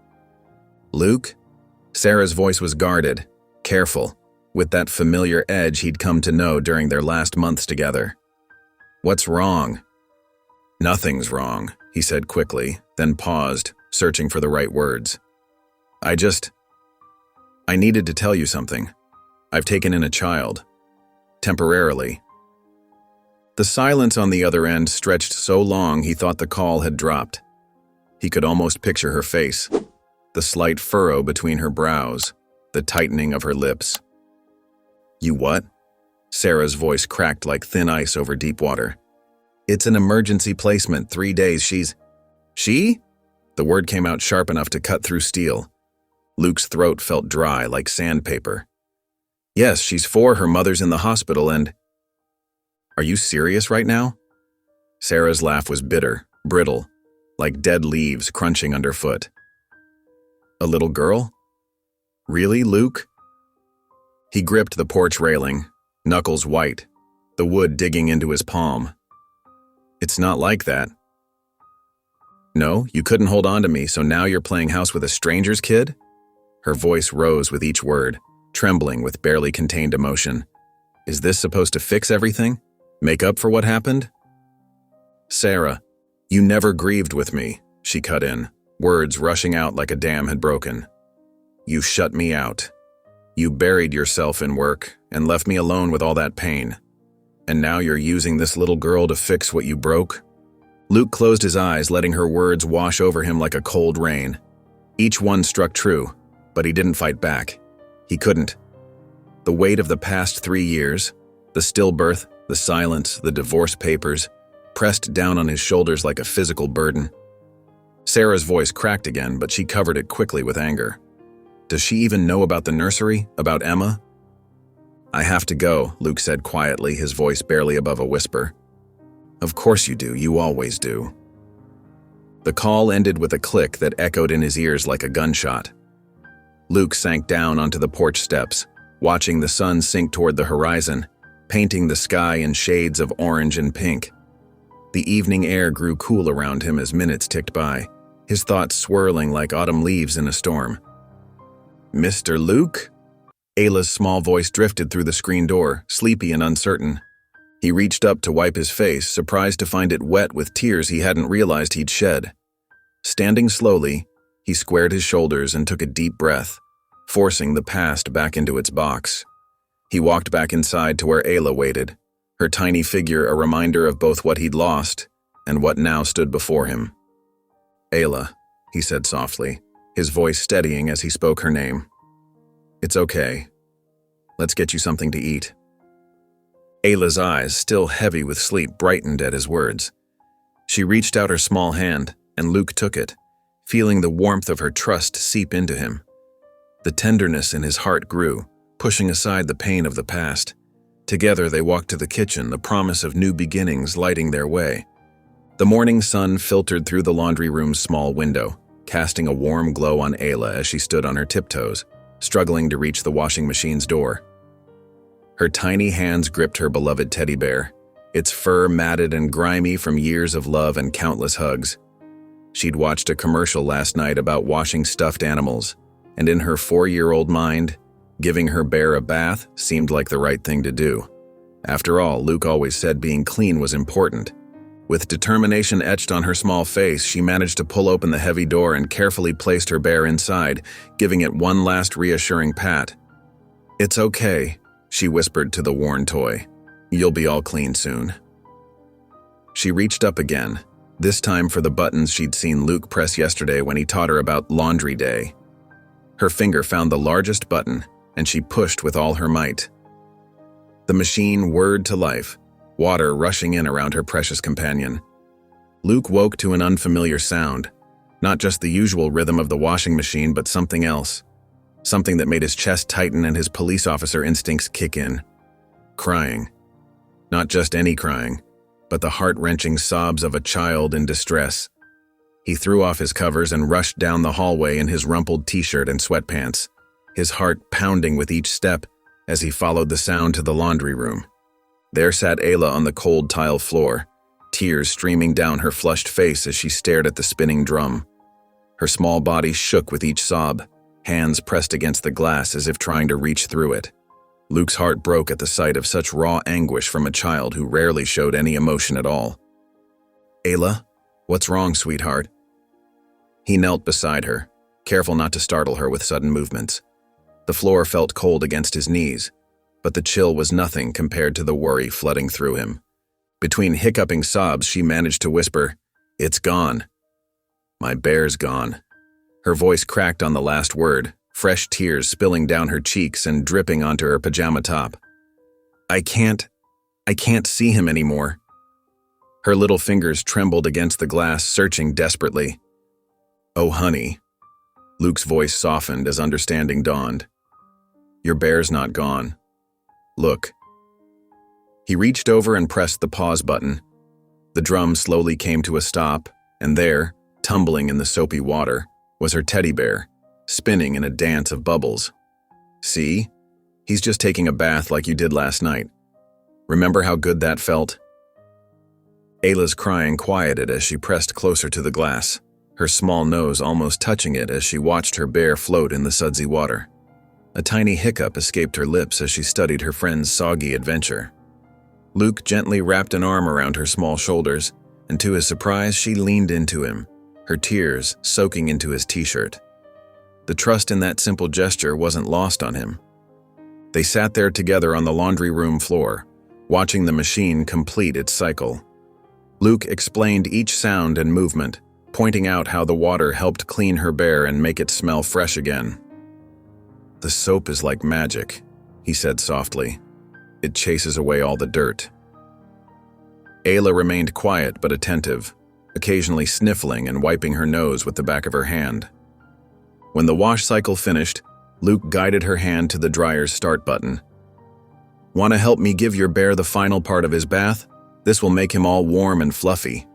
"Luke?" Sarah's voice was guarded, careful, with that familiar edge he'd come to know during their last months together. "What's wrong?" "Nothing's wrong," he said quickly, then paused, searching for the right words. I needed to tell you something. I've taken in a child. Temporarily." The silence on the other end stretched so long he thought the call had dropped. He could almost picture her face, the slight furrow between her brows, the tightening of her lips. "You what?" Sarah's voice cracked like thin ice over deep water. "It's an emergency placement, 3 days, She? The word came out sharp enough to cut through steel. Luke's throat felt dry like sandpaper. "Yes, she's 4, her mother's in the hospital and—" "Are you serious right now?" Sarah's laugh was bitter, brittle, like dead leaves crunching underfoot. "A little girl? Really, Luke?" He gripped the porch railing, knuckles white, the wood digging into his palm. "It's not like that. No, you couldn't hold on to me, so now you're playing house with a stranger's kid? Her voice rose with each word, trembling with barely contained emotion. Is this supposed to fix everything? Make up for what happened? Sarah, you never grieved with me, she cut in, words rushing out like a dam had broken. You shut me out. You buried yourself in work and left me alone with all that pain. And now you're using this little girl to fix what you broke? Luke closed his eyes, letting her words wash over him like a cold rain. Each one struck true, but he didn't fight back. He couldn't. The weight of the past 3 years, the stillbirth, the silence, the divorce papers, pressed down on his shoulders like a physical burden. Sarah's voice cracked again, but she covered it quickly with anger. Does she even know about the nursery, about Emma? I have to go, Luke said quietly, his voice barely above a whisper. Of course you do, you always do. The call ended with a click that echoed in his ears like a gunshot. Luke sank down onto the porch steps, watching the sun sink toward the horizon, painting the sky in shades of orange and pink. The evening air grew cool around him as minutes ticked by, his thoughts swirling like autumn leaves in a storm. Mr. Luke? Ayla's small voice drifted through the screen door, sleepy and uncertain. He reached up to wipe his face, surprised to find it wet with tears he hadn't realized he'd shed. Standing slowly, he squared his shoulders and took a deep breath, forcing the past back into its box. He walked back inside to where Ayla waited, her tiny figure a reminder of both what he'd lost and what now stood before him. Ayla, he said softly, his voice steadying as he spoke her name. It's okay. Let's get you something to eat. Ayla's eyes, still heavy with sleep, brightened at his words. She reached out her small hand, and Luke took it, feeling the warmth of her trust seep into him. The tenderness in his heart grew, pushing aside the pain of the past. Together they walked to the kitchen, the promise of new beginnings lighting their way. The morning sun filtered through the laundry room's small window, casting a warm glow on Ayla as she stood on her tiptoes, struggling to reach the washing machine's door. Her tiny hands gripped her beloved teddy bear, its fur matted and grimy from years of love and countless hugs. She'd watched a commercial last night about washing stuffed animals, and in her 4-year-old mind, giving her bear a bath seemed like the right thing to do. After all, Luke always said being clean was important. With determination etched on her small face, she managed to pull open the heavy door and carefully placed her bear inside, giving it one last reassuring pat. It's okay, she whispered to the worn toy. You'll be all clean soon. She reached up again, this time for the buttons she'd seen Luke press yesterday when he taught her about laundry day. Her finger found the largest button, and she pushed with all her might. The machine whirred to life, water rushing in around her precious companion. Luke woke to an unfamiliar sound, not just the usual rhythm of the washing machine, but something else. Something that made his chest tighten and his police officer instincts kick in. Crying. Not just any crying, but the heart-wrenching sobs of a child in distress. He threw off his covers and rushed down the hallway in his rumpled t-shirt and sweatpants, his heart pounding with each step as he followed the sound to the laundry room. There sat Ayla on the cold tile floor, tears streaming down her flushed face as she stared at the spinning drum. Her small body shook with each sob, hands pressed against the glass as if trying to reach through it. Luke's heart broke at the sight of such raw anguish from a child who rarely showed any emotion at all. Ayla, what's wrong, sweetheart? He knelt beside her, careful not to startle her with sudden movements. The floor felt cold against his knees, but the chill was nothing compared to the worry flooding through him. Between hiccuping sobs, she managed to whisper, "It's gone. My bear's gone." Her voice cracked on the last word, fresh tears spilling down her cheeks and dripping onto her pajama top. I can't see him anymore." Her little fingers trembled against the glass, searching desperately. "Oh, honey." Luke's voice softened as understanding dawned. "Your bear's not gone. Look." He reached over and pressed the pause button. The drum slowly came to a stop, and there, tumbling in the soapy water, was her teddy bear, spinning in a dance of bubbles. "See? He's just taking a bath like you did last night. Remember how good that felt?" Ayla's crying quieted as she pressed closer to the glass. her small nose almost touching it as she watched her bear float in the sudsy water. A tiny hiccup escaped her lips as she studied her friend's soggy adventure. Luke gently wrapped an arm around her small shoulders, and to his surprise, she leaned into him, her tears soaking into his t-shirt. The trust in that simple gesture wasn't lost on him. They sat there together on the laundry room floor, watching the machine complete its cycle. Luke explained each sound and movement, pointing out how the water helped clean her bear and make it smell fresh again. "The soap is like magic," he said softly. "It chases away all the dirt." Ayla remained quiet but attentive, occasionally sniffling and wiping her nose with the back of her hand. When the wash cycle finished, Luke guided her hand to the dryer's start button. "Want to help me give your bear the final part of his bath? This will make him all warm and fluffy."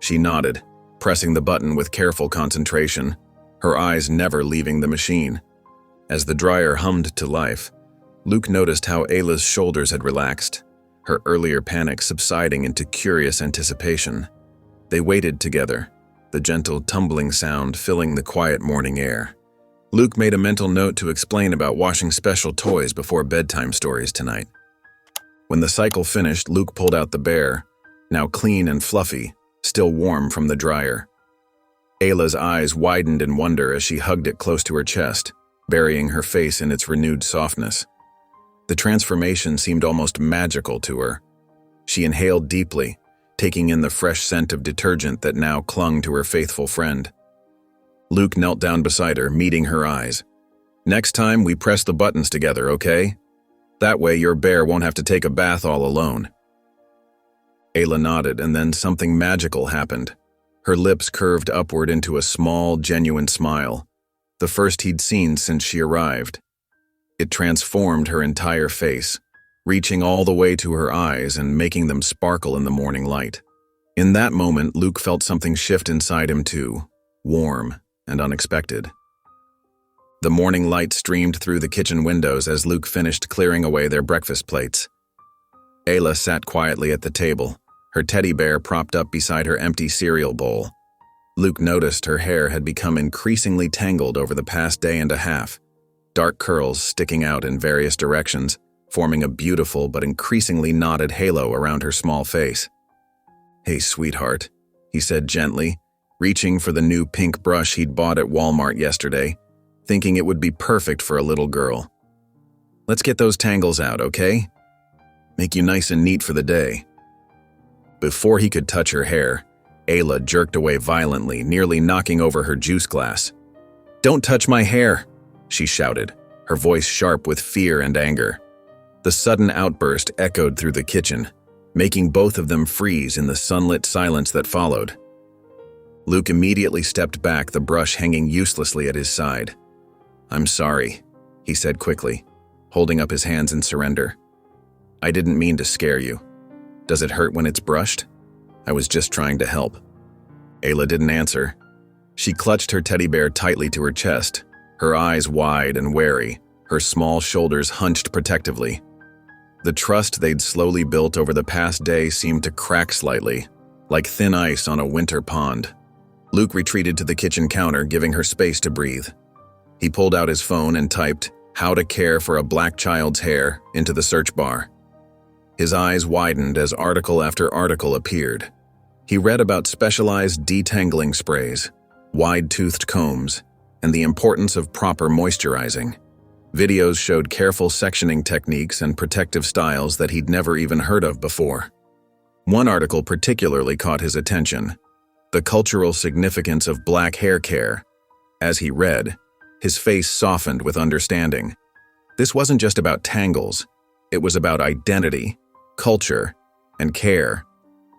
She nodded, pressing the button with careful concentration, her eyes never leaving the machine. As the dryer hummed to life, Luke noticed how Ayla's shoulders had relaxed, her earlier panic subsiding into curious anticipation. They waited together, the gentle tumbling sound filling the quiet morning air. Luke made a mental note to explain about washing special toys before bedtime stories tonight. When the cycle finished, Luke pulled out the bear, now clean and fluffy, still warm from the dryer. Ayla's eyes widened in wonder as she hugged it close to her chest, burying her face in its renewed softness. The transformation seemed almost magical to her. She inhaled deeply, taking in the fresh scent of detergent that now clung to her faithful friend. Luke knelt down beside her, meeting her eyes. "Next time, we press the buttons together, okay? That way your bear won't have to take a bath all alone." Ayla nodded, and then something magical happened. Her lips curved upward into a small, genuine smile, the first he'd seen since she arrived. It transformed her entire face, reaching all the way to her eyes and making them sparkle in the morning light. In that moment, Luke felt something shift inside him too, warm and unexpected. The morning light streamed through the kitchen windows as Luke finished clearing away their breakfast plates. Ayla sat quietly at the table, her teddy bear propped up beside her empty cereal bowl. Luke noticed her hair had become increasingly tangled over the past day and a half, dark curls sticking out in various directions, forming a beautiful but increasingly knotted halo around her small face. "Hey, sweetheart," he said gently, reaching for the new pink brush he'd bought at Walmart yesterday, thinking it would be perfect for a little girl. "Let's get those tangles out, okay? Make you nice and neat for the day." Before he could touch her hair, Ayla jerked away violently, nearly knocking over her juice glass. "Don't touch my hair," she shouted, her voice sharp with fear and anger. The sudden outburst echoed through the kitchen, making both of them freeze in the sunlit silence that followed. Luke immediately stepped back, the brush hanging uselessly at his side. "I'm sorry," he said quickly, holding up his hands in surrender. "I didn't mean to scare you. Does it hurt when it's brushed? I was just trying to help." Ayla didn't answer. She clutched her teddy bear tightly to her chest, her eyes wide and wary, her small shoulders hunched protectively. The trust they'd slowly built over the past day seemed to crack slightly, like thin ice on a winter pond. Luke retreated to the kitchen counter, giving her space to breathe. He pulled out his phone and typed, "How to care for a black child's hair," into the search bar. His eyes widened as article after article appeared. He read about specialized detangling sprays, wide-toothed combs, and the importance of proper moisturizing. Videos showed careful sectioning techniques and protective styles that he'd never even heard of before. One article particularly caught his attention: the cultural significance of black hair care. As he read, his face softened with understanding. This wasn't just about tangles, it was about identity, culture, and care.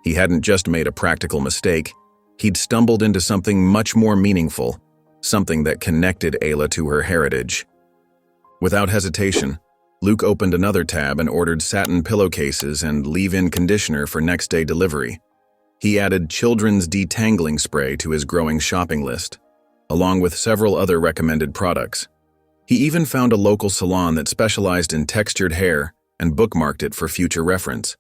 He hadn't just made a practical mistake, he'd stumbled into something much more meaningful, something that connected Ayla to her heritage. Without hesitation, Luke opened another tab and ordered satin pillowcases and leave-in conditioner for next-day delivery. He added children's detangling spray to his growing shopping list, along with several other recommended products. He even found a local salon that specialized in textured hair and bookmarked it for future reference.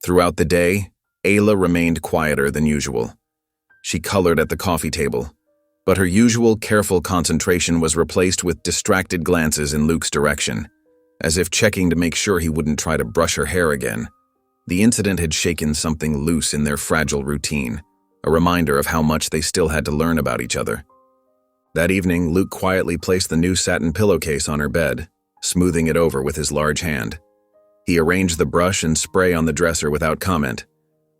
Throughout the day, Ayla remained quieter than usual. She colored at the coffee table, but her usual careful concentration was replaced with distracted glances in Luke's direction, as if checking to make sure he wouldn't try to brush her hair again. The incident had shaken something loose in their fragile routine, a reminder of how much they still had to learn about each other. That evening, Luke quietly placed the new satin pillowcase on her bed, smoothing it over with his large hand. He arranged the brush and spray on the dresser without comment,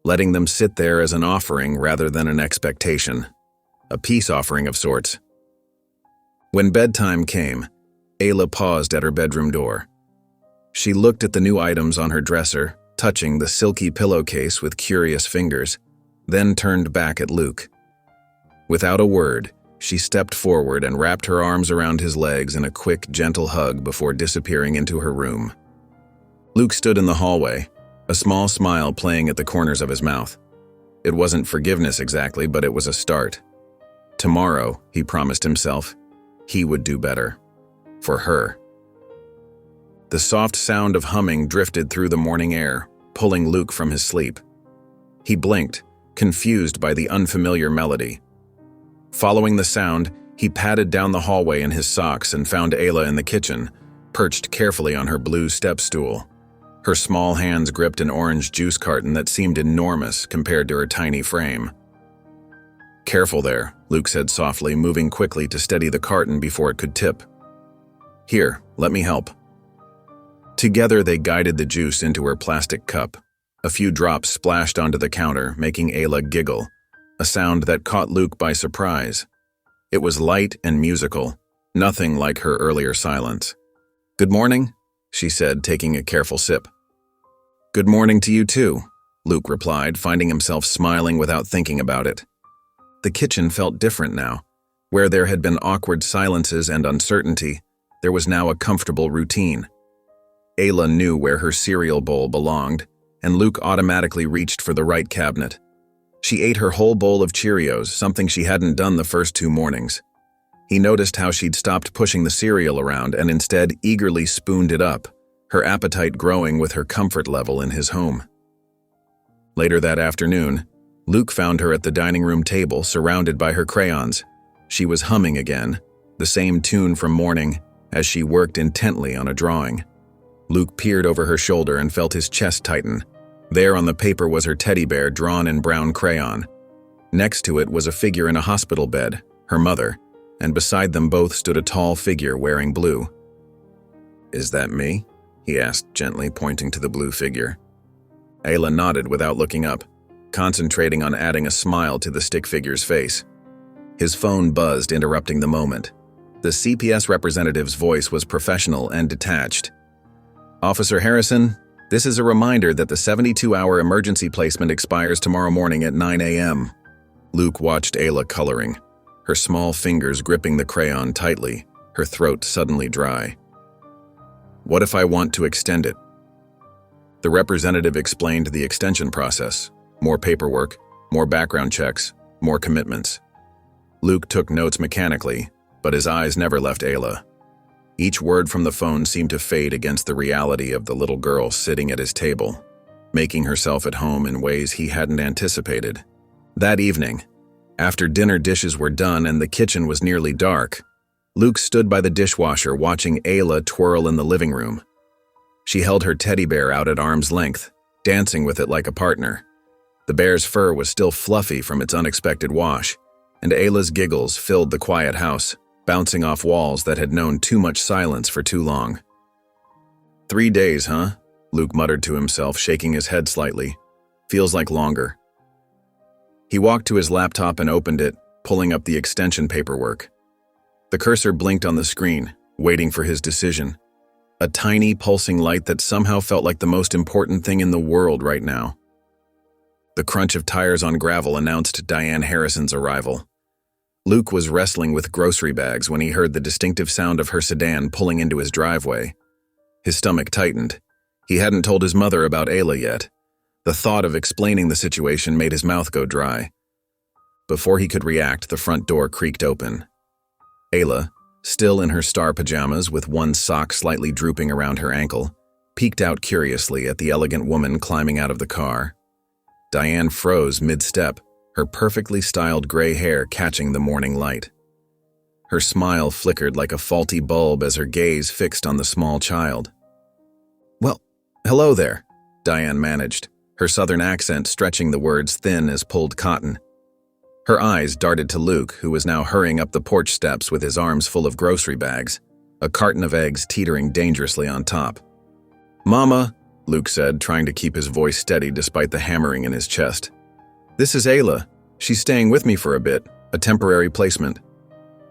letting them sit there as an offering rather than an expectation, a peace offering of sorts. When bedtime came, Ayla paused at her bedroom door. She looked at the new items on her dresser, touching the silky pillowcase with curious fingers, then turned back at Luke. Without a word, she stepped forward and wrapped her arms around his legs in a quick, gentle hug before disappearing into her room. Luke stood in the hallway, a small smile playing at the corners of his mouth. It wasn't forgiveness exactly, but it was a start. Tomorrow, he promised himself, he would do better. For her. The soft sound of humming drifted through the morning air, pulling Luke from his sleep. He blinked, confused by the unfamiliar melody. Following the sound, he padded down the hallway in his socks and found Ayla in the kitchen, perched carefully on her blue step stool. Her small hands gripped an orange juice carton that seemed enormous compared to her tiny frame. "Careful there," Luke said softly, moving quickly to steady the carton before it could tip. "Here, let me help." Together they guided the juice into her plastic cup. A few drops splashed onto the counter, making Ayla giggle, a sound that caught Luke by surprise. It was light and musical, nothing like her earlier silence. "Good morning," she said, taking a careful sip. "Good morning to you too," Luke replied, finding himself smiling without thinking about it. The kitchen felt different now. Where there had been awkward silences and uncertainty, there was now a comfortable routine. Ayla knew where her cereal bowl belonged, and Luke automatically reached for the right cabinet. She ate her whole bowl of Cheerios, something she hadn't done the first 2 mornings. He noticed how she'd stopped pushing the cereal around and instead eagerly spooned it up, her appetite growing with her comfort level in his home. Later that afternoon, Luke found her at the dining room table surrounded by her crayons. She was humming again, the same tune from morning, as she worked intently on a drawing. Luke peered over her shoulder and felt his chest tighten. There on the paper was her teddy bear drawn in brown crayon. Next to it was a figure in a hospital bed, her mother, and beside them both stood a tall figure wearing blue. "Is that me?" he asked gently, pointing to the blue figure. Ayla nodded without looking up, concentrating on adding a smile to the stick figure's face. His phone buzzed, interrupting the moment. The CPS representative's voice was professional and detached. "Officer Harrison, this is a reminder that the 72-hour emergency placement expires tomorrow morning at 9 a.m. Luke watched Ayla coloring, her small fingers gripping the crayon tightly, her throat suddenly dry. "What if I want to extend it?" The representative explained the extension process. More paperwork, more background checks, more commitments. Luke took notes mechanically, but his eyes never left Ayla. Each word from the phone seemed to fade against the reality of the little girl sitting at his table, making herself at home in ways he hadn't anticipated. That evening, after dinner dishes were done and the kitchen was nearly dark, Luke stood by the dishwasher watching Ayla twirl in the living room. She held her teddy bear out at arm's length, dancing with it like a partner. The bear's fur was still fluffy from its unexpected wash, and Ayla's giggles filled the quiet house, bouncing off walls that had known too much silence for too long. 3 days, huh? Luke muttered to himself, shaking his head slightly. Feels like longer. He walked to his laptop and opened it, pulling up the extension paperwork. The cursor blinked on the screen, waiting for his decision. A tiny, pulsing light that somehow felt like the most important thing in the world right now. The crunch of tires on gravel announced Diane Harrison's arrival. Luke was wrestling with grocery bags when he heard the distinctive sound of her sedan pulling into his driveway. His stomach tightened. He hadn't told his mother about Ayla yet. The thought of explaining the situation made his mouth go dry. Before he could react, the front door creaked open. Ayla, still in her star pajamas with one sock slightly drooping around her ankle, peeked out curiously at the elegant woman climbing out of the car. Diane froze mid-step, her perfectly styled gray hair catching the morning light. Her smile flickered like a faulty bulb as her gaze fixed on the small child. "Well, hello there," Diane managed, her southern accent stretching the words thin as pulled cotton. Her eyes darted to Luke, who was now hurrying up the porch steps with his arms full of grocery bags, a carton of eggs teetering dangerously on top. "Mama," Luke said, trying to keep his voice steady despite the hammering in his chest. "This is Ayla. She's staying with me for a bit, a temporary placement."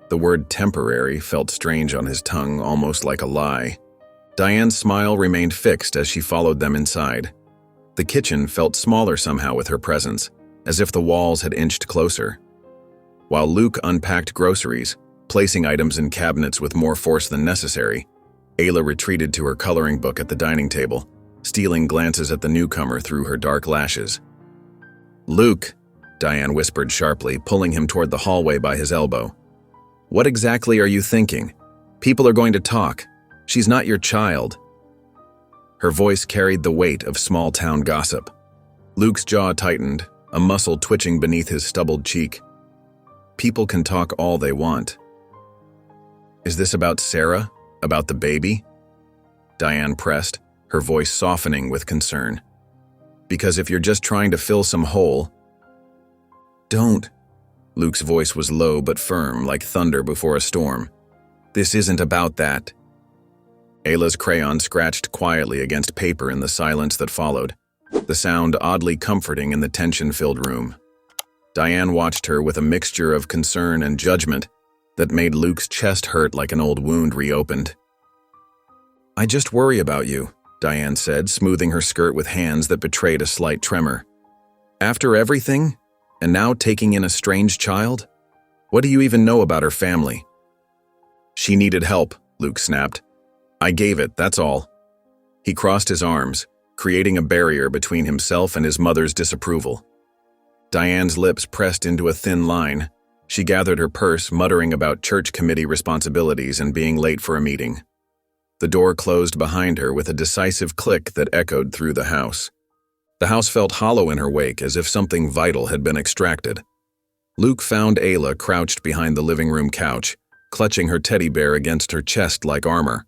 The word temporary felt strange on his tongue, almost like a lie. Diane's smile remained fixed as she followed them inside. The kitchen felt smaller somehow with her presence, as if the walls had inched closer. While Luke unpacked groceries, placing items in cabinets with more force than necessary, Ayla retreated to her coloring book at the dining table, stealing glances at the newcomer through her dark lashes. "Luke," Diane whispered sharply, pulling him toward the hallway by his elbow. "What exactly are you thinking? People are going to talk. She's not your child." Her voice carried the weight of small-town gossip. Luke's jaw tightened, a muscle twitching beneath his stubbled cheek. People can talk all they want. "Is this about Sarah? About the baby?" Diane pressed, her voice softening with concern. "Because if you're just trying to fill some hole—" "Don't." Luke's voice was low but firm, like thunder before a storm. "This isn't about that." Ayla's crayon scratched quietly against paper in the silence that followed, the sound oddly comforting in the tension-filled room. Diane watched her with a mixture of concern and judgment that made Luke's chest hurt like an old wound reopened. "I just worry about you," Diane said, smoothing her skirt with hands that betrayed a slight tremor. "After everything? And now taking in a strange child? What do you even know about her family?" "She needed help," Luke snapped. "I gave it, that's all." He crossed his arms, creating a barrier between himself and his mother's disapproval. Diane's lips pressed into a thin line. She gathered her purse, muttering about church committee responsibilities and being late for a meeting. The door closed behind her with a decisive click that echoed through the house. The house felt hollow in her wake, as if something vital had been extracted. Luke found Ayla crouched behind the living room couch, clutching her teddy bear against her chest like armor.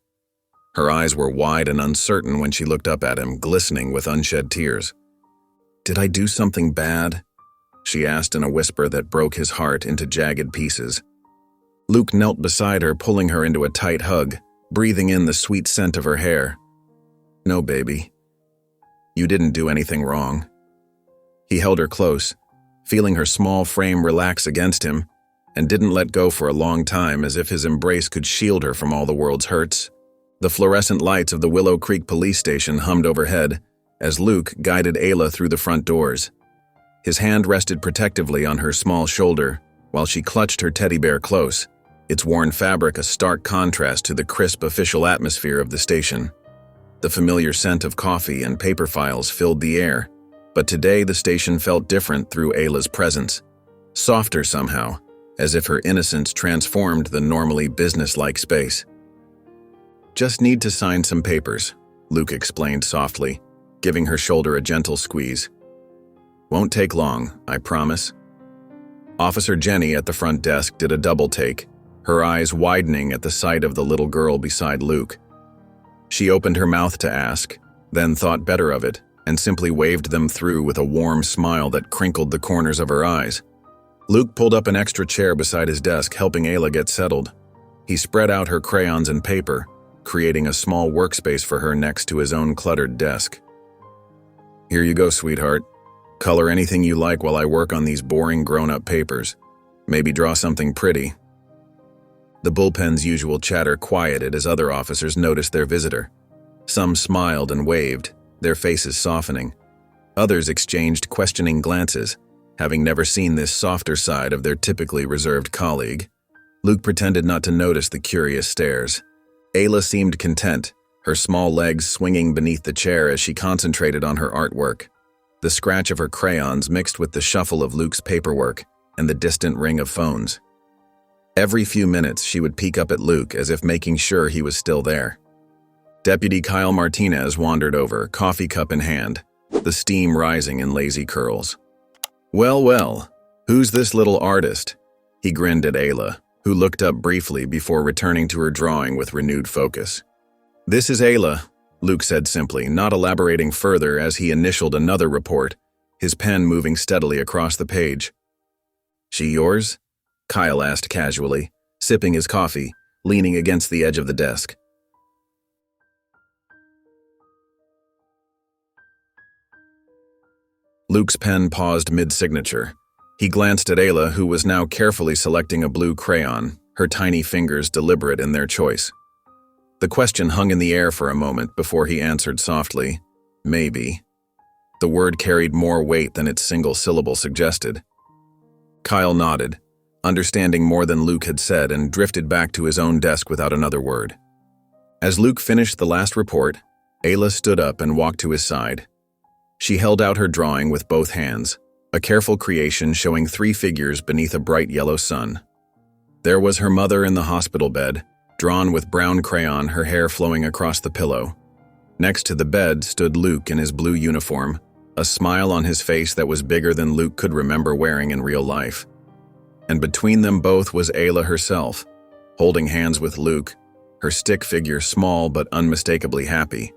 Her eyes were wide and uncertain when she looked up at him, glistening with unshed tears. "Did I do something bad?" she asked in a whisper that broke his heart into jagged pieces. Luke knelt beside her, pulling her into a tight hug, breathing in the sweet scent of her hair. "No, baby. You didn't do anything wrong." He held her close, feeling her small frame relax against him, and didn't let go for a long time, as if his embrace could shield her from all the world's hurts. The fluorescent lights of the Willow Creek police station hummed overhead as Luke guided Ayla through the front doors. His hand rested protectively on her small shoulder while she clutched her teddy bear close, its worn fabric a stark contrast to the crisp official atmosphere of the station. The familiar scent of coffee and paper files filled the air, but today the station felt different through Ayla's presence, softer somehow, as if her innocence transformed the normally businesslike space. "Just need to sign some papers," Luke explained softly, giving her shoulder a gentle squeeze. "Won't take long, I promise." Officer Jenny at the front desk did a double take, her eyes widening at the sight of the little girl beside Luke. She opened her mouth to ask, then thought better of it, and simply waved them through with a warm smile that crinkled the corners of her eyes. Luke pulled up an extra chair beside his desk, helping Ayla get settled. He spread out her crayons and paper, creating a small workspace for her next to his own cluttered desk. "Here you go, sweetheart. Color anything you like while I work on these boring grown-up papers. Maybe draw something pretty." The bullpen's usual chatter quieted as other officers noticed their visitor. Some smiled and waved, their faces softening. Others exchanged questioning glances, having never seen this softer side of their typically reserved colleague. Luke pretended not to notice the curious stares. Ayla seemed content, her small legs swinging beneath the chair as she concentrated on her artwork. The scratch of her crayons mixed with the shuffle of Luke's paperwork and the distant ring of phones. Every few minutes, she would peek up at Luke as if making sure he was still there. Deputy Kyle Martinez wandered over, coffee cup in hand, the steam rising in lazy curls. "Well, well, "Who's this little artist?" He grinned at Ayla, who looked up briefly before returning to her drawing with renewed focus. "This is Ayla," Luke said simply, not elaborating further as he initialed another report, his pen moving steadily across the page. "She yours?" Kyle asked casually, sipping his coffee, leaning against the edge of the desk. Luke's pen paused mid-signature. He glanced at Ayla, who was now carefully selecting a blue crayon, her tiny fingers deliberate in their choice. The question hung in the air for a moment before he answered softly, "Maybe." The word carried more weight than its single syllable suggested. Kyle nodded, understanding more than Luke had said, and drifted back to his own desk without another word. As Luke finished the last report, Ayla stood up and walked to his side. She held out her drawing with both hands, a careful creation showing 3 figures beneath a bright yellow sun. There was her mother in the hospital bed, drawn with brown crayon, her hair flowing across the pillow. Next to the bed stood Luke in his blue uniform, a smile on his face that was bigger than Luke could remember wearing in real life. And between them both was Ayla herself, holding hands with Luke, her stick figure small but unmistakably happy.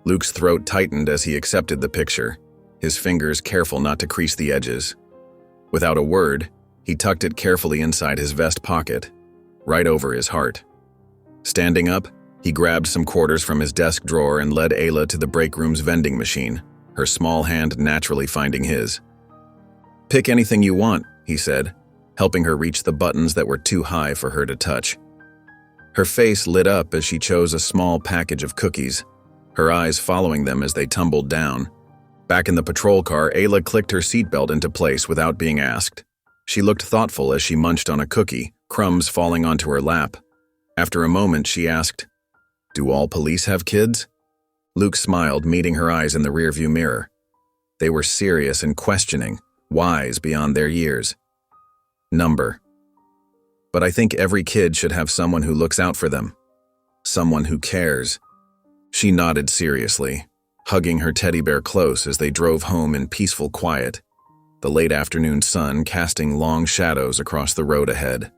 Luke's throat tightened as he accepted the picture, his fingers careful not to crease the edges. Without a word, he tucked it carefully inside his vest pocket, right over his heart. Standing up, he grabbed some quarters from his desk drawer and led Ayla to the break room's vending machine, her small hand naturally finding his. "Pick anything you want," he said, helping her reach the buttons that were too high for her to touch. Her face lit up as she chose a small package of cookies, her eyes following them as they tumbled down. Back in the patrol car, Ayla clicked her seatbelt into place without being asked. She looked thoughtful as she munched on a cookie, crumbs falling onto her lap. After a moment, she asked, "Do all police have kids?" Luke smiled, meeting her eyes in the rearview mirror. They were serious and questioning, wise beyond their years. "Number. But I think every kid should have someone who looks out for them. Someone who cares." She nodded seriously, hugging her teddy bear close as they drove home in peaceful quiet, the late afternoon sun casting long shadows across the road ahead.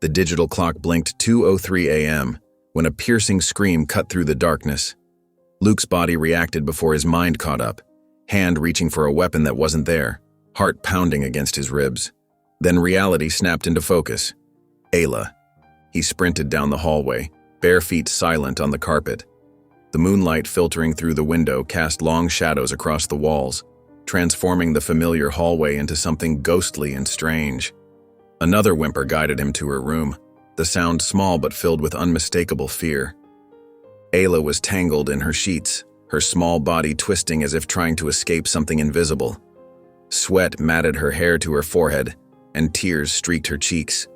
The digital clock blinked 2:03 a.m. when a piercing scream cut through the darkness. Luke's body reacted before his mind caught up, hand reaching for a weapon that wasn't there, heart pounding against his ribs. Then reality snapped into focus. Ayla. He sprinted down the hallway, bare feet silent on the carpet. The moonlight filtering through the window cast long shadows across the walls, transforming the familiar hallway into something ghostly and strange. Another whimper guided him to her room, the sound small but filled with unmistakable fear. Ayla was tangled in her sheets, her small body twisting as if trying to escape something invisible. Sweat matted her hair to her forehead, and tears streaked her cheeks.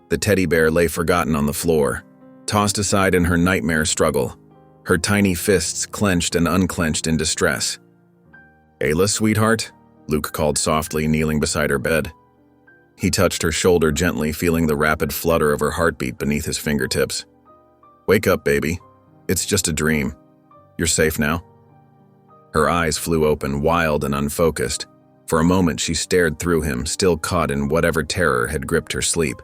The teddy bear lay forgotten on the floor, tossed aside in her nightmare struggle, her tiny fists clenched and unclenched in distress. "Ayla, sweetheart?" Luke called softly, kneeling beside her bed. He touched her shoulder gently, feeling the rapid flutter of her heartbeat beneath his fingertips. "Wake up, baby. It's just a dream. You're safe now." Her eyes flew open, wild and unfocused. For a moment she stared through him, still caught in whatever terror had gripped her sleep.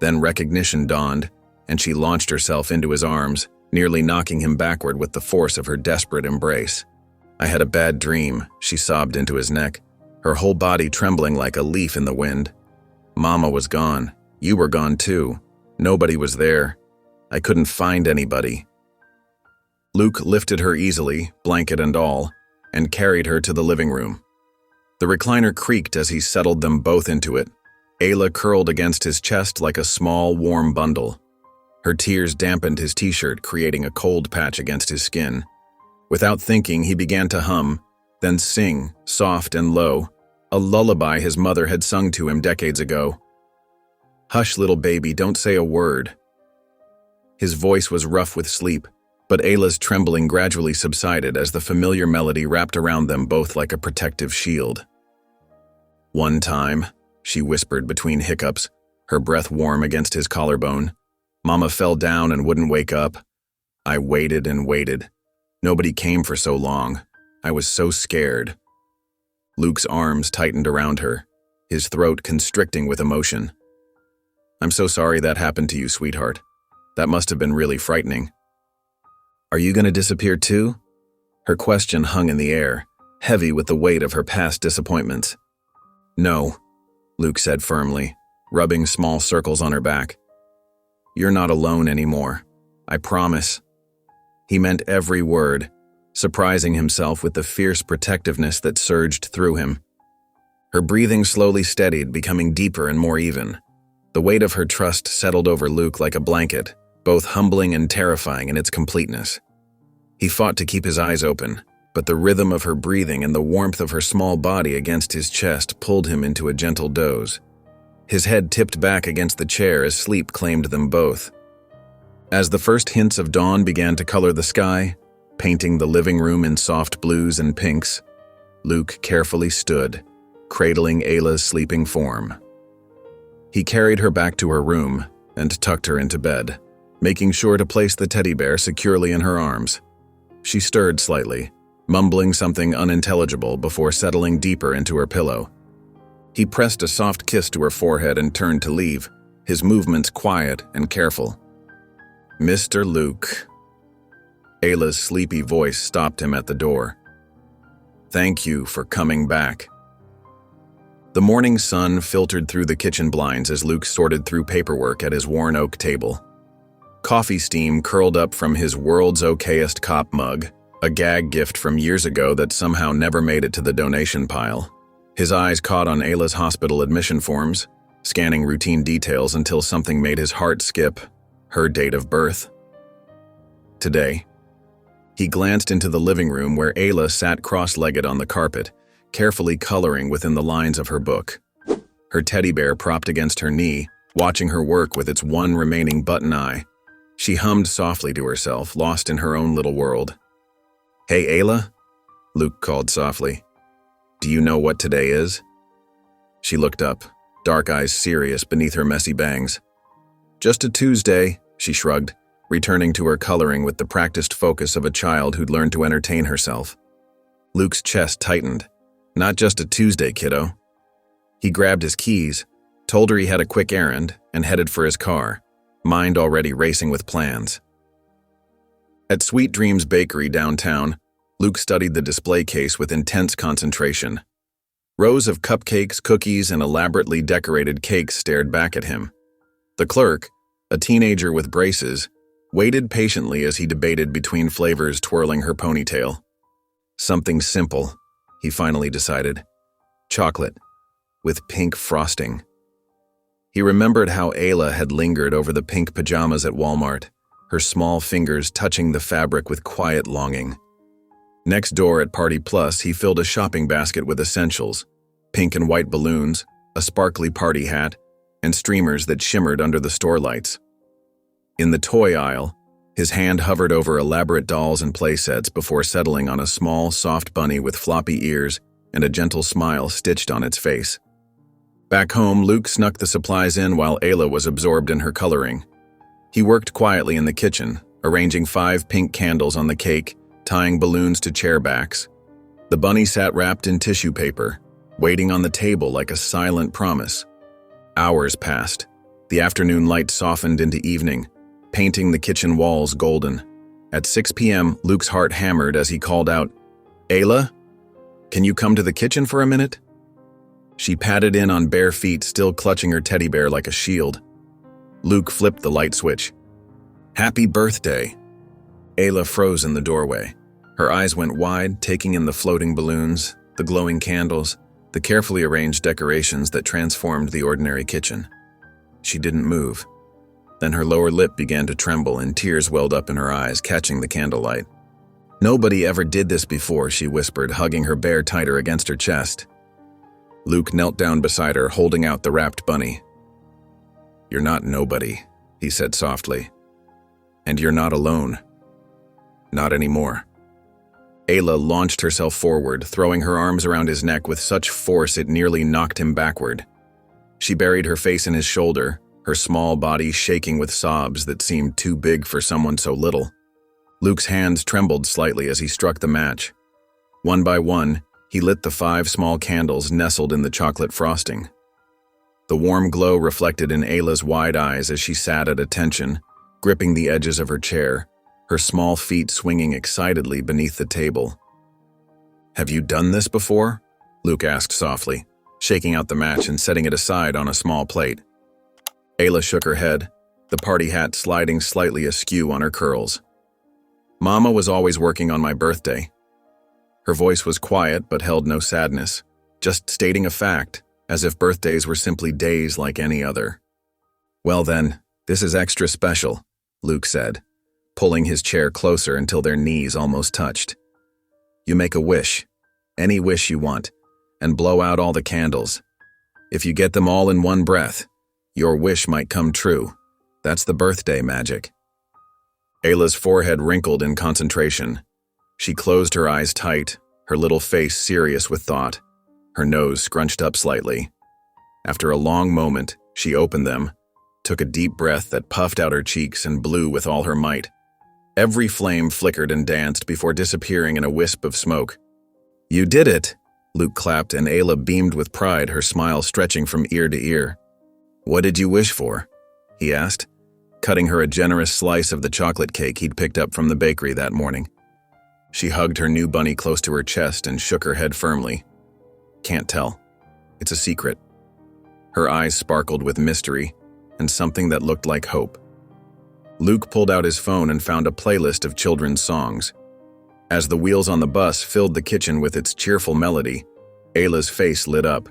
Then recognition dawned, and she launched herself into his arms, nearly knocking him backward with the force of her desperate embrace. "I had a bad dream," she sobbed into his neck, her whole body trembling like a leaf in the wind. "Mama was gone. You were gone too. Nobody was there. I couldn't find anybody." Luke lifted her easily, blanket and all, and carried her to the living room. The recliner creaked as he settled them both into it, Ayla curled against his chest like a small, warm bundle. Her tears dampened his t-shirt, creating a cold patch against his skin. Without thinking, he began to hum, then sing, soft and low, a lullaby his mother had sung to him decades ago. "Hush, little baby, don't say a word." His voice was rough with sleep, but Ayla's trembling gradually subsided as the familiar melody wrapped around them both like a protective shield. "One time," she whispered between hiccups, her breath warm against his collarbone, "Mama fell down and wouldn't wake up. I waited and waited. Nobody came for so long. I was so scared." Luke's arms tightened around her. his throat constricting with emotion. "I'm so sorry that happened to you, sweetheart. That must have been really frightening." "Are you going to disappear too?" Her question hung in the air, heavy with the weight of her past disappointments. "No," Luke said firmly, rubbing small circles on her back. "You're not alone anymore. I promise." He meant every word, surprising himself with the fierce protectiveness that surged through him. Her breathing slowly steadied, becoming deeper and more even. The weight of her trust settled over Luke like a blanket, both humbling and terrifying in its completeness. He fought to keep his eyes open, but the rhythm of her breathing and the warmth of her small body against his chest pulled him into a gentle doze. His head tipped back against the chair as sleep claimed them both. As the first hints of dawn began to color the sky, painting the living room in soft blues and pinks, Luke carefully stood, cradling Ayla's sleeping form. He carried her back to her room and tucked her into bed, making sure to place the teddy bear securely in her arms. She stirred slightly, mumbling something unintelligible before settling deeper into her pillow. He pressed a soft kiss to her forehead and turned to leave, his movements quiet and careful. "Mr. Luke." Ayla's sleepy voice stopped him at the door. "Thank you for coming back." The morning sun filtered through the kitchen blinds as Luke sorted through paperwork at his worn oak table. Coffee steam curled up from his world's okayest cop mug, a gag gift from years ago that somehow never made it to the donation pile. His eyes caught on Ayla's hospital admission forms, scanning routine details until something made his heart skip: her date of birth. Today. He glanced into the living room where Ayla sat cross-legged on the carpet, carefully coloring within the lines of her book. Her teddy bear propped against her knee, watching her work with its one remaining button eye. She hummed softly to herself, lost in her own little world. "Hey, Ayla," Luke called softly. "Do you know what today is?" She looked up, dark eyes serious beneath her messy bangs. "Just a Tuesday," she shrugged, returning to her coloring with the practiced focus of a child who'd learned to entertain herself. Luke's chest tightened. "Not just a Tuesday, kiddo." He grabbed his keys, told her he had a quick errand, and headed for his car, mind already racing with plans. At Sweet Dreams Bakery downtown, Luke studied the display case with intense concentration. Rows of cupcakes, cookies, and elaborately decorated cakes stared back at him. The clerk, a teenager with braces, waited patiently as he debated between flavors twirling her ponytail. Something simple, he finally decided. Chocolate, with pink frosting. He remembered how Ayla had lingered over the pink pajamas at Walmart, her small fingers touching the fabric with quiet longing. Next door at Party Plus, he filled a shopping basket with essentials, pink and white balloons, a sparkly party hat, and streamers that shimmered under the store lights. In the toy aisle, his hand hovered over elaborate dolls and playsets before settling on a small, soft bunny with floppy ears and a gentle smile stitched on its face. Back home, Luke snuck the supplies in while Ayla was absorbed in her coloring. He worked quietly in the kitchen, arranging 5 pink candles on the cake, tying balloons to chair backs. The bunny sat wrapped in tissue paper, waiting on the table like a silent promise. Hours passed. The afternoon light softened into evening, painting the kitchen walls golden. At 6 p.m., Luke's heart hammered as he called out, "Ayla, can you come to the kitchen for a minute?" She padded in on bare feet, still clutching her teddy bear like a shield. Luke flipped the light switch. "Happy birthday." Ayla froze in the doorway. Her eyes went wide, taking in the floating balloons, the glowing candles, the carefully arranged decorations that transformed the ordinary kitchen. She didn't move. Then her lower lip began to tremble and tears welled up in her eyes, catching the candlelight. "Nobody ever did this before," she whispered, hugging her bear tighter against her chest. Luke knelt down beside her, holding out the wrapped bunny. "You're not nobody," he said softly. "And you're not alone. Not anymore." Ayla launched herself forward, throwing her arms around his neck with such force it nearly knocked him backward. She buried her face in his shoulder, her small body shaking with sobs that seemed too big for someone so little. Luke's hands trembled slightly as he struck the match. One by one, he lit the 5 small candles nestled in the chocolate frosting, The warm glow reflected in Ayla's wide eyes as she sat at attention, gripping the edges of her chair, her small feet swinging excitedly beneath the table. "Have you done this before?" Luke asked softly, shaking out the match and setting it aside on a small plate. Ayla shook her head, the party hat sliding slightly askew on her curls. "Mama was always working on my birthday." Her voice was quiet but held no sadness, just stating a fact, as if birthdays were simply days like any other. "Well then, this is extra special," Luke said, pulling his chair closer until their knees almost touched. "You make a wish, any wish you want, and blow out all the candles. If you get them all in one breath, your wish might come true. That's the birthday magic." Ayla's forehead wrinkled in concentration. She closed her eyes tight, her little face serious with thought, her nose scrunched up slightly. After a long moment, she opened them, took a deep breath that puffed out her cheeks and blew with all her might. Every flame flickered and danced before disappearing in a wisp of smoke. "You did it!" Luke clapped, and Ayla beamed with pride, her smile stretching from ear to ear. "What did you wish for?" he asked, cutting her a generous slice of the chocolate cake he'd picked up from the bakery that morning. She hugged her new bunny close to her chest and shook her head firmly. "Can't tell. It's a secret." Her eyes sparkled with mystery and something that looked like hope. Luke pulled out his phone and found a playlist of children's songs. As the wheels on the bus filled the kitchen with its cheerful melody, Ayla's face lit up.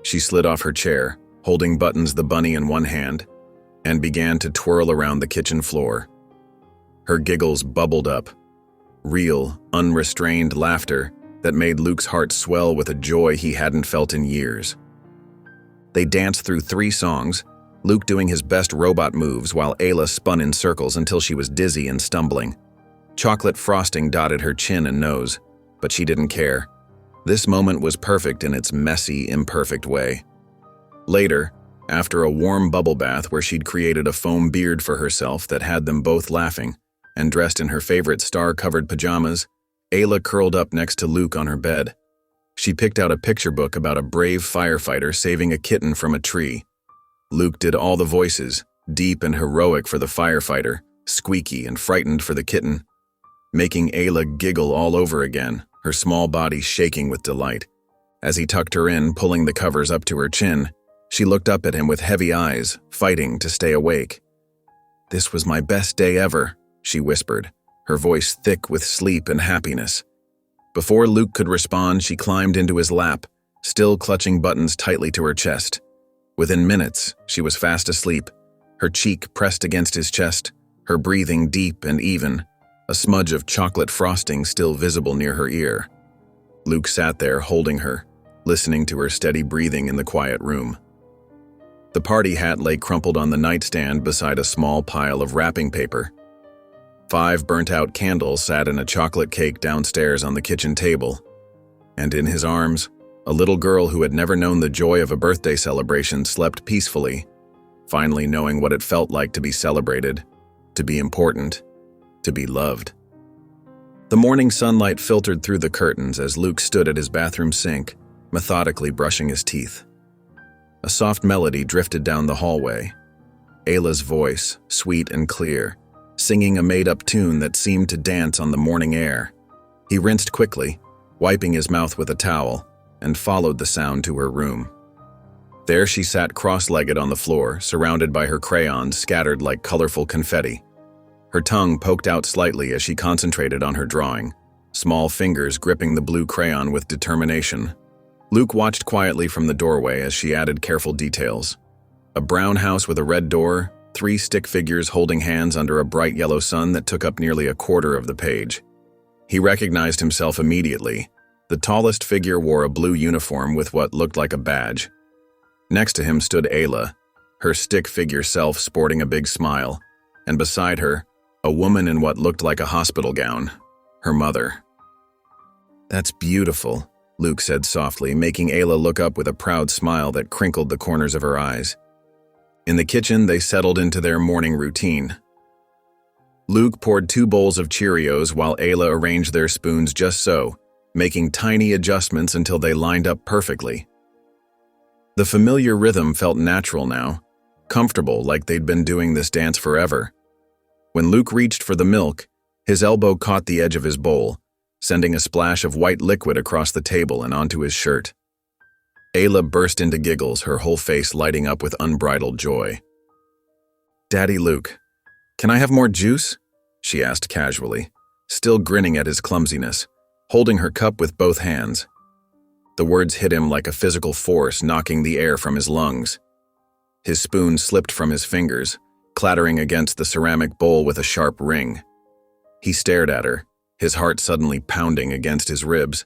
She slid off her chair, holding Buttons the bunny in one hand, and began to twirl around the kitchen floor. Her giggles bubbled up, real, unrestrained laughter that made Luke's heart swell with a joy he hadn't felt in years. They danced through 3 songs, Luke doing his best robot moves while Ayla spun in circles until she was dizzy and stumbling. Chocolate frosting dotted her chin and nose, but she didn't care. This moment was perfect in its messy, imperfect way. Later, after a warm bubble bath where she'd created a foam beard for herself that had them both laughing, and dressed in her favorite star-covered pajamas, Ayla curled up next to Luke on her bed. She picked out a picture book about a brave firefighter saving a kitten from a tree. Luke did all the voices, deep and heroic for the firefighter, squeaky and frightened for the kitten, making Ayla giggle all over again, her small body shaking with delight. As he tucked her in, pulling the covers up to her chin, she looked up at him with heavy eyes, fighting to stay awake. "This was my best day ever," she whispered, her voice thick with sleep and happiness. Before Luke could respond, she climbed into his lap, still clutching Buttons tightly to her chest. Within minutes, she was fast asleep, her cheek pressed against his chest, her breathing deep and even, a smudge of chocolate frosting still visible near her ear. Luke sat there holding her, listening to her steady breathing in the quiet room. The party hat lay crumpled on the nightstand beside a small pile of wrapping paper. 5 burnt-out candles sat in a chocolate cake downstairs on the kitchen table, and in his arms, a little girl who had never known the joy of a birthday celebration slept peacefully, finally knowing what it felt like to be celebrated, to be important, to be loved. The morning sunlight filtered through the curtains as Luke stood at his bathroom sink, methodically brushing his teeth. A soft melody drifted down the hallway. Ayla's voice, sweet and clear, singing a made-up tune that seemed to dance on the morning air. He rinsed quickly, wiping his mouth with a towel, and followed the sound to her room. There she sat cross-legged on the floor, surrounded by her crayons scattered like colorful confetti. Her tongue poked out slightly as she concentrated on her drawing, small fingers gripping the blue crayon with determination. Luke watched quietly from the doorway as she added careful details. A brown house with a red door, 3 stick figures holding hands under a bright yellow sun that took up nearly a quarter of the page. He recognized himself immediately. The tallest figure wore a blue uniform with what looked like a badge. Next to him stood Ayla, her stick figure self sporting a big smile, and beside her, a woman in what looked like a hospital gown, her mother. "That's beautiful," Luke said softly, making Ayla look up with a proud smile that crinkled the corners of her eyes. In the kitchen, they settled into their morning routine. Luke poured 2 bowls of Cheerios while Ayla arranged their spoons just so, making tiny adjustments until they lined up perfectly. The familiar rhythm felt natural now, comfortable like they'd been doing this dance forever. When Luke reached for the milk, his elbow caught the edge of his bowl, sending a splash of white liquid across the table and onto his shirt. Ayla burst into giggles, her whole face lighting up with unbridled joy. "Daddy Luke, can I have more juice?" she asked casually, still grinning at his clumsiness, holding her cup with both hands. The words hit him like a physical force, knocking the air from his lungs. His spoon slipped from his fingers, clattering against the ceramic bowl with a sharp ring. He stared at her, his heart suddenly pounding against his ribs.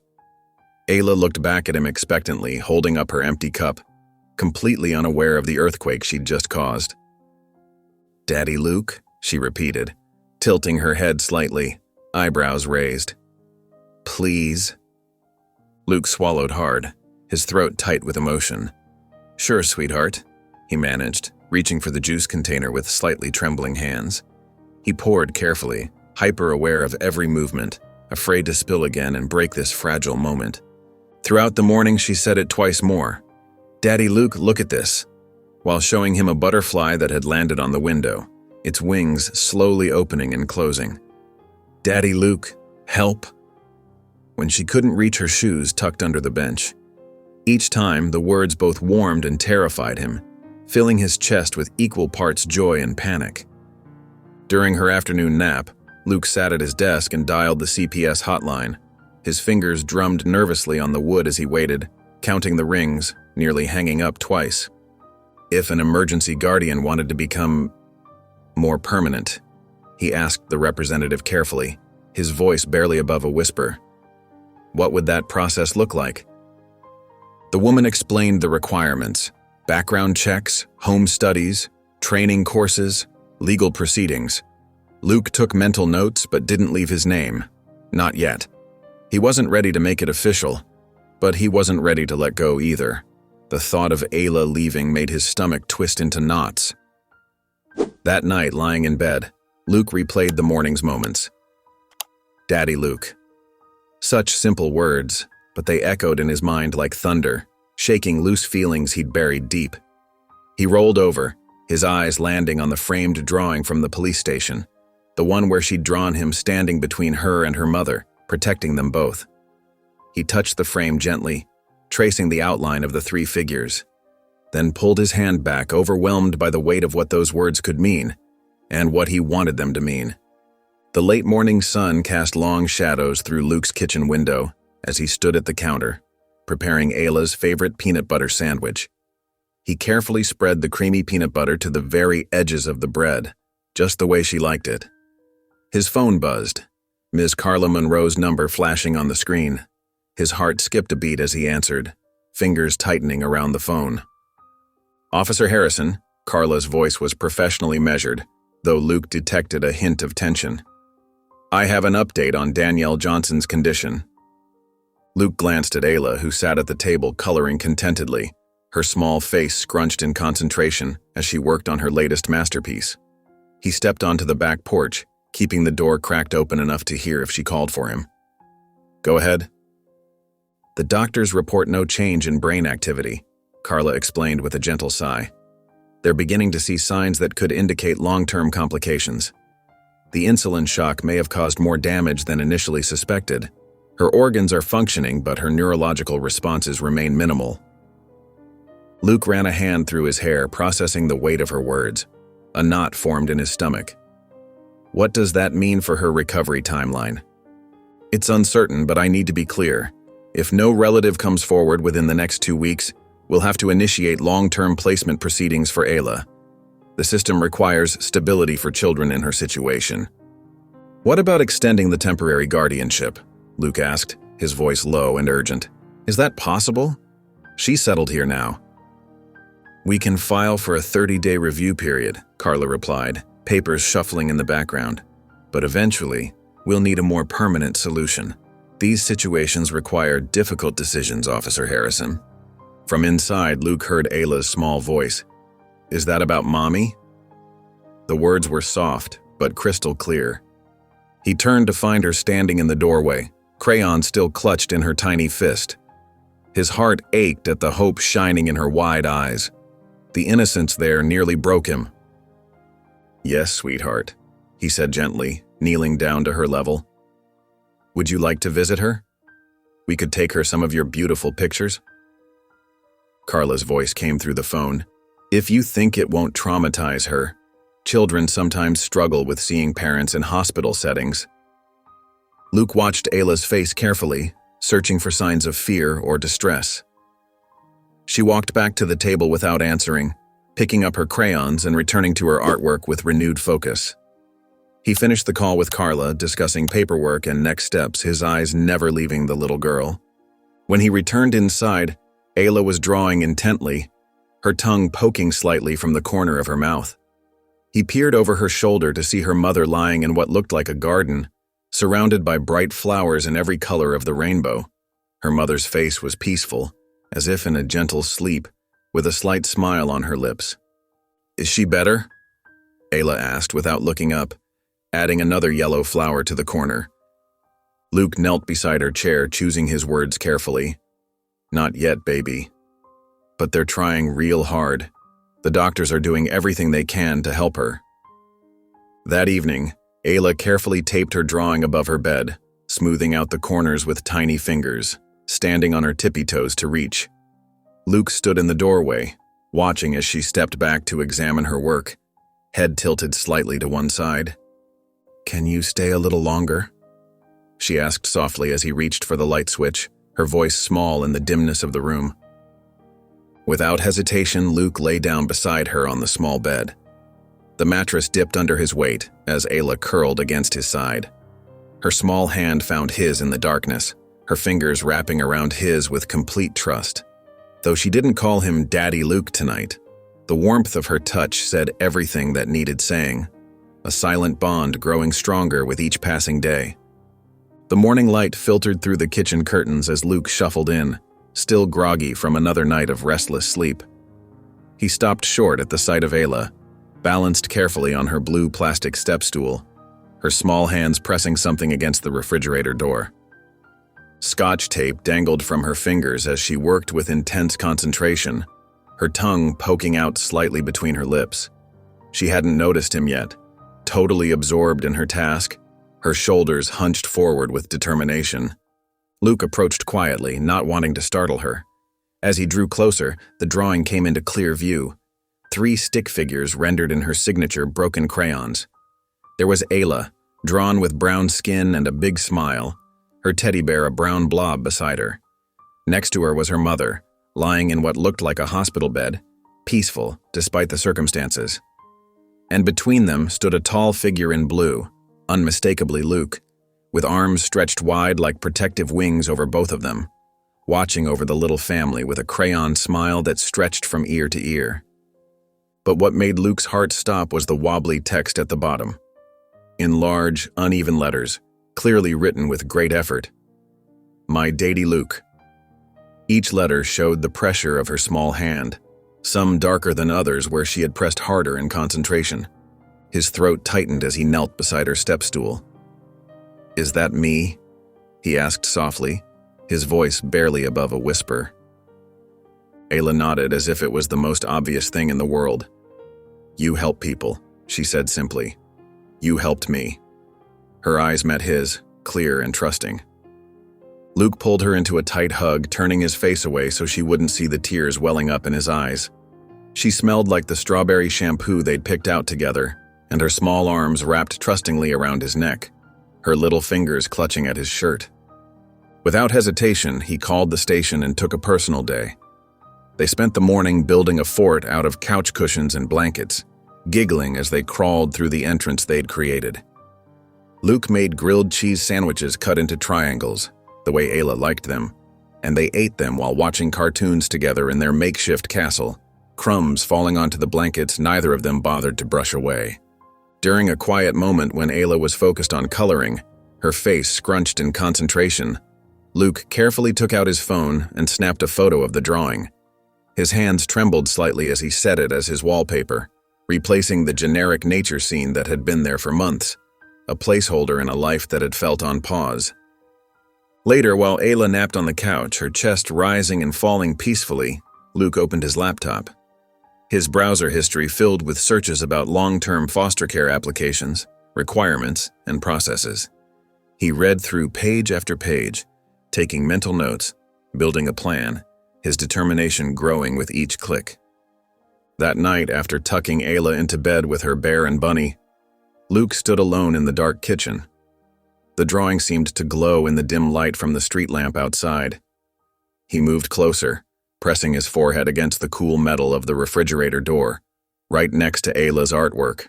Ayla looked back at him expectantly, holding up her empty cup, completely unaware of the earthquake she'd just caused. "Daddy Luke?" she repeated, tilting her head slightly, eyebrows raised. "Please?" Luke swallowed hard, his throat tight with emotion. "Sure, sweetheart," he managed, reaching for the juice container with slightly trembling hands. He poured carefully, hyper-aware of every movement, afraid to spill again and break this fragile moment. Throughout the morning, she said it twice more. "Daddy Luke, look at this," while showing him a butterfly that had landed on the window, its wings slowly opening and closing. "Daddy Luke, help," when she couldn't reach her shoes tucked under the bench. Each time, the words both warmed and terrified him, filling his chest with equal parts joy and panic. During her afternoon nap, Luke sat at his desk and dialed the CPS hotline. His fingers drummed nervously on the wood as he waited, counting the rings, nearly hanging up twice. If an emergency guardian wanted to become more permanent, he asked the representative carefully, his voice barely above a whisper. What would that process look like? The woman explained the requirements: background checks, home studies, training courses, legal proceedings. Luke took mental notes but didn't leave his name. Not yet. He wasn't ready to make it official, but he wasn't ready to let go either. The thought of Ayla leaving made his stomach twist into knots. That night, lying in bed, Luke replayed the morning's moments. Daddy Luke. Such simple words, but they echoed in his mind like thunder, shaking loose feelings he'd buried deep. He rolled over, his eyes landing on the framed drawing from the police station, the one where she'd drawn him standing between her and her mother, protecting them both. He touched the frame gently, tracing the outline of the three figures, then pulled his hand back, overwhelmed by the weight of what those words could mean, and what he wanted them to mean. The late morning sun cast long shadows through Luke's kitchen window as he stood at the counter, preparing Ayla's favorite peanut butter sandwich. He carefully spread the creamy peanut butter to the very edges of the bread, just the way she liked it. His phone buzzed, Ms. Carla Monroe's number flashing on the screen. His heart skipped a beat as he answered, fingers tightening around the phone. "Officer Harrison," Carla's voice was professionally measured, though Luke detected a hint of tension. "I have an update on Danielle Johnson's condition." Luke glanced at Ayla, who sat at the table coloring contentedly, her small face scrunched in concentration as she worked on her latest masterpiece. He stepped onto the back porch, keeping the door cracked open enough to hear if she called for him. "Go ahead." "The doctors report no change in brain activity," Carla explained with a gentle sigh. "They're beginning to see signs that could indicate long-term complications. The insulin shock may have caused more damage than initially suspected. Her organs are functioning, but her neurological responses remain minimal." Luke ran a hand through his hair, processing the weight of her words. A knot formed in his stomach. What does that mean for her recovery timeline? "It's uncertain, but I need to be clear. If no relative comes forward within the next 2 weeks, we'll have to initiate long-term placement proceedings for Ayla. The system requires stability for children in her situation." "What about extending the temporary guardianship?" Luke asked, his voice low and urgent. "Is that possible? She's settled here now." "We can file for a 30-day review period," Carla replied, papers shuffling in the background. "But eventually, we'll need a more permanent solution. These situations require difficult decisions, Officer Harrison." From inside, Luke heard Ayla's small voice. "Is that about Mommy?" The words were soft, but crystal clear. He turned to find her standing in the doorway, crayon still clutched in her tiny fist. His heart ached at the hope shining in her wide eyes. The innocence there nearly broke him. "Yes, sweetheart," he said gently, kneeling down to her level. "Would you like to visit her? We could take her some of your beautiful pictures." Carla's voice came through the phone. "If you think it won't traumatize her, children sometimes struggle with seeing parents in hospital settings." Luke watched Ayla's face carefully, searching for signs of fear or distress. She walked back to the table without answering, picking up her crayons and returning to her artwork with renewed focus. He finished the call with Carla, discussing paperwork and next steps, his eyes never leaving the little girl. When he returned inside, Ayla was drawing intently, her tongue poking slightly from the corner of her mouth. He peered over her shoulder to see her mother lying in what looked like a garden, surrounded by bright flowers in every color of the rainbow. Her mother's face was peaceful, as if in a gentle sleep, with a slight smile on her lips. "Is she better?" Ayla asked without looking up, adding another yellow flower to the corner. Luke knelt beside her chair, choosing his words carefully. "Not yet, baby. But they're trying real hard. The doctors are doing everything they can to help her." That evening, Ayla carefully taped her drawing above her bed, smoothing out the corners with tiny fingers, standing on her tippy toes to reach. Luke stood in the doorway, watching as she stepped back to examine her work, head tilted slightly to one side. "Can you stay a little longer?" she asked softly as he reached for the light switch, her voice small in the dimness of the room. Without hesitation, Luke lay down beside her on the small bed. The mattress dipped under his weight as Ayla curled against his side. Her small hand found his in the darkness, her fingers wrapping around his with complete trust. Though she didn't call him Daddy Luke tonight, the warmth of her touch said everything that needed saying, a silent bond growing stronger with each passing day. The morning light filtered through the kitchen curtains as Luke shuffled in, still groggy from another night of restless sleep. He stopped short at the sight of Ayla, balanced carefully on her blue plastic step stool, her small hands pressing something against the refrigerator door. Scotch tape dangled from her fingers as she worked with intense concentration, her tongue poking out slightly between her lips. She hadn't noticed him yet, totally absorbed in her task, her shoulders hunched forward with determination. Luke approached quietly, not wanting to startle her. As he drew closer, the drawing came into clear view. 3 stick figures rendered in her signature broken crayons. There was Ayla, drawn with brown skin and a big smile, her teddy bear a brown blob beside her. Next to her was her mother, lying in what looked like a hospital bed, peaceful despite the circumstances. And between them stood a tall figure in blue, unmistakably Luke, with arms stretched wide like protective wings over both of them, watching over the little family with a crayon smile that stretched from ear to ear. But what made Luke's heart stop was the wobbly text at the bottom. In large, uneven letters, clearly written with great effort. "My Daddy Luke." Each letter showed the pressure of her small hand, some darker than others where she had pressed harder in concentration. His throat tightened as he knelt beside her step stool. "Is that me?" he asked softly, his voice barely above a whisper. Ayla nodded as if it was the most obvious thing in the world. "You help people," she said simply. "You helped me." Her eyes met his, clear and trusting. Luke pulled her into a tight hug, turning his face away so she wouldn't see the tears welling up in his eyes. She smelled like the strawberry shampoo they'd picked out together, and her small arms wrapped trustingly around his neck, her little fingers clutching at his shirt. Without hesitation, he called the station and took a personal day. They spent the morning building a fort out of couch cushions and blankets, giggling as they crawled through the entrance they'd created. Luke made grilled cheese sandwiches cut into triangles, the way Ayla liked them, and they ate them while watching cartoons together in their makeshift castle, crumbs falling onto the blankets neither of them bothered to brush away. During a quiet moment when Ayla was focused on coloring, her face scrunched in concentration, Luke carefully took out his phone and snapped a photo of the drawing. His hands trembled slightly as he set it as his wallpaper, replacing the generic nature scene that had been there for months, a placeholder in a life that had felt on pause. Later, while Ayla napped on the couch, her chest rising and falling peacefully, Luke opened his laptop. His browser history filled with searches about long-term foster care applications, requirements, and processes. He read through page after page, taking mental notes, building a plan, his determination growing with each click. That night, after tucking Ayla into bed with her bear and bunny, Luke stood alone in the dark kitchen. The drawing seemed to glow in the dim light from the street lamp outside. He moved closer, pressing his forehead against the cool metal of the refrigerator door, right next to Ayla's artwork.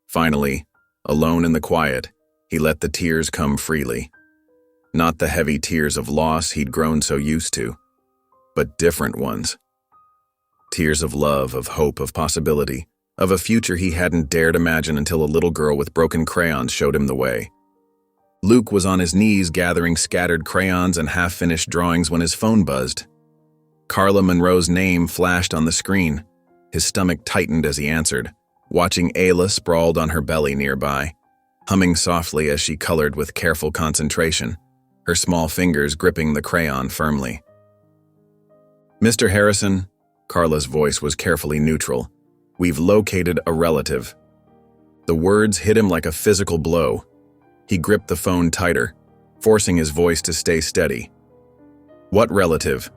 Finally, alone in the quiet, he let the tears come freely. Not the heavy tears of loss he'd grown so used to, but different ones. Tears of love, of hope, of possibility, of a future he hadn't dared imagine until a little girl with broken crayons showed him the way. Luke was on his knees gathering scattered crayons and half-finished drawings when his phone buzzed. Carla Monroe's name flashed on the screen. His stomach tightened as he answered, watching Ayla sprawled on her belly nearby, humming softly as she colored with careful concentration, her small fingers gripping the crayon firmly. "Mr. Harrison," Carla's voice was carefully neutral, "we've located a relative." The words hit him like a physical blow. He gripped the phone tighter, forcing his voice to stay steady. "What relative?"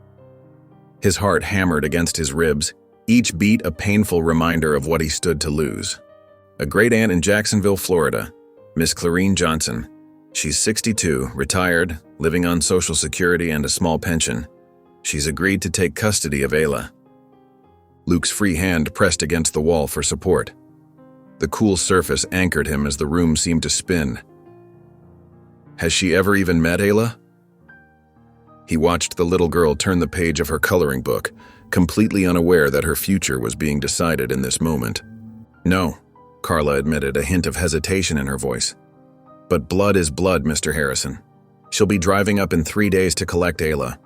His heart hammered against his ribs, each beat a painful reminder of what he stood to lose. "A great-aunt in Jacksonville, Florida, Miss Clarine Johnson. She's 62, retired, living on Social Security and a small pension. She's agreed to take custody of Ayla." Luke's free hand pressed against the wall for support. The cool surface anchored him as the room seemed to spin. "Has she ever even met Ayla?" He watched the little girl turn the page of her coloring book, completely unaware that her future was being decided in this moment. "No," Carla admitted, a hint of hesitation in her voice. "But blood is blood, Mr. Harrison. She'll be driving up in 3 days to collect Ayla."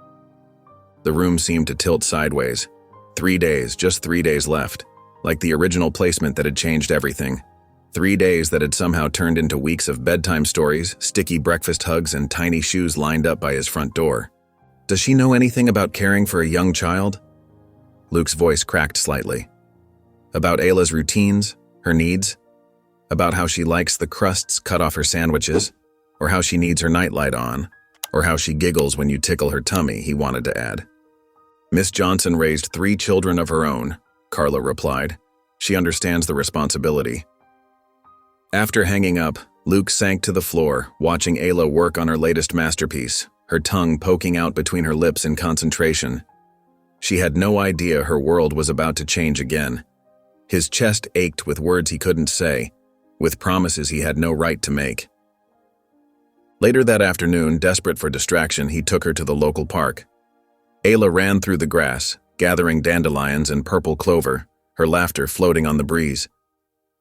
The room seemed to tilt sideways. 3 days, just 3 days left, like the original placement that had changed everything. 3 days that had somehow turned into weeks of bedtime stories, sticky breakfast hugs, and tiny shoes lined up by his front door. "Does she know anything about caring for a young child?" Luke's voice cracked slightly. "About Ayla's routines, her needs? About how she likes the crusts cut off her sandwiches? Or how she needs her nightlight on? Or how she giggles when you tickle her tummy," he wanted to add. "Miss Johnson raised 3 children of her own," Carla replied. "She understands the responsibility." After hanging up, Luke sank to the floor, watching Ayla work on her latest masterpiece, her tongue poking out between her lips in concentration. She had no idea her world was about to change again. His chest ached with words he couldn't say, with promises he had no right to make. Later that afternoon, desperate for distraction, he took her to the local park. Ayla ran through the grass, gathering dandelions and purple clover, her laughter floating on the breeze.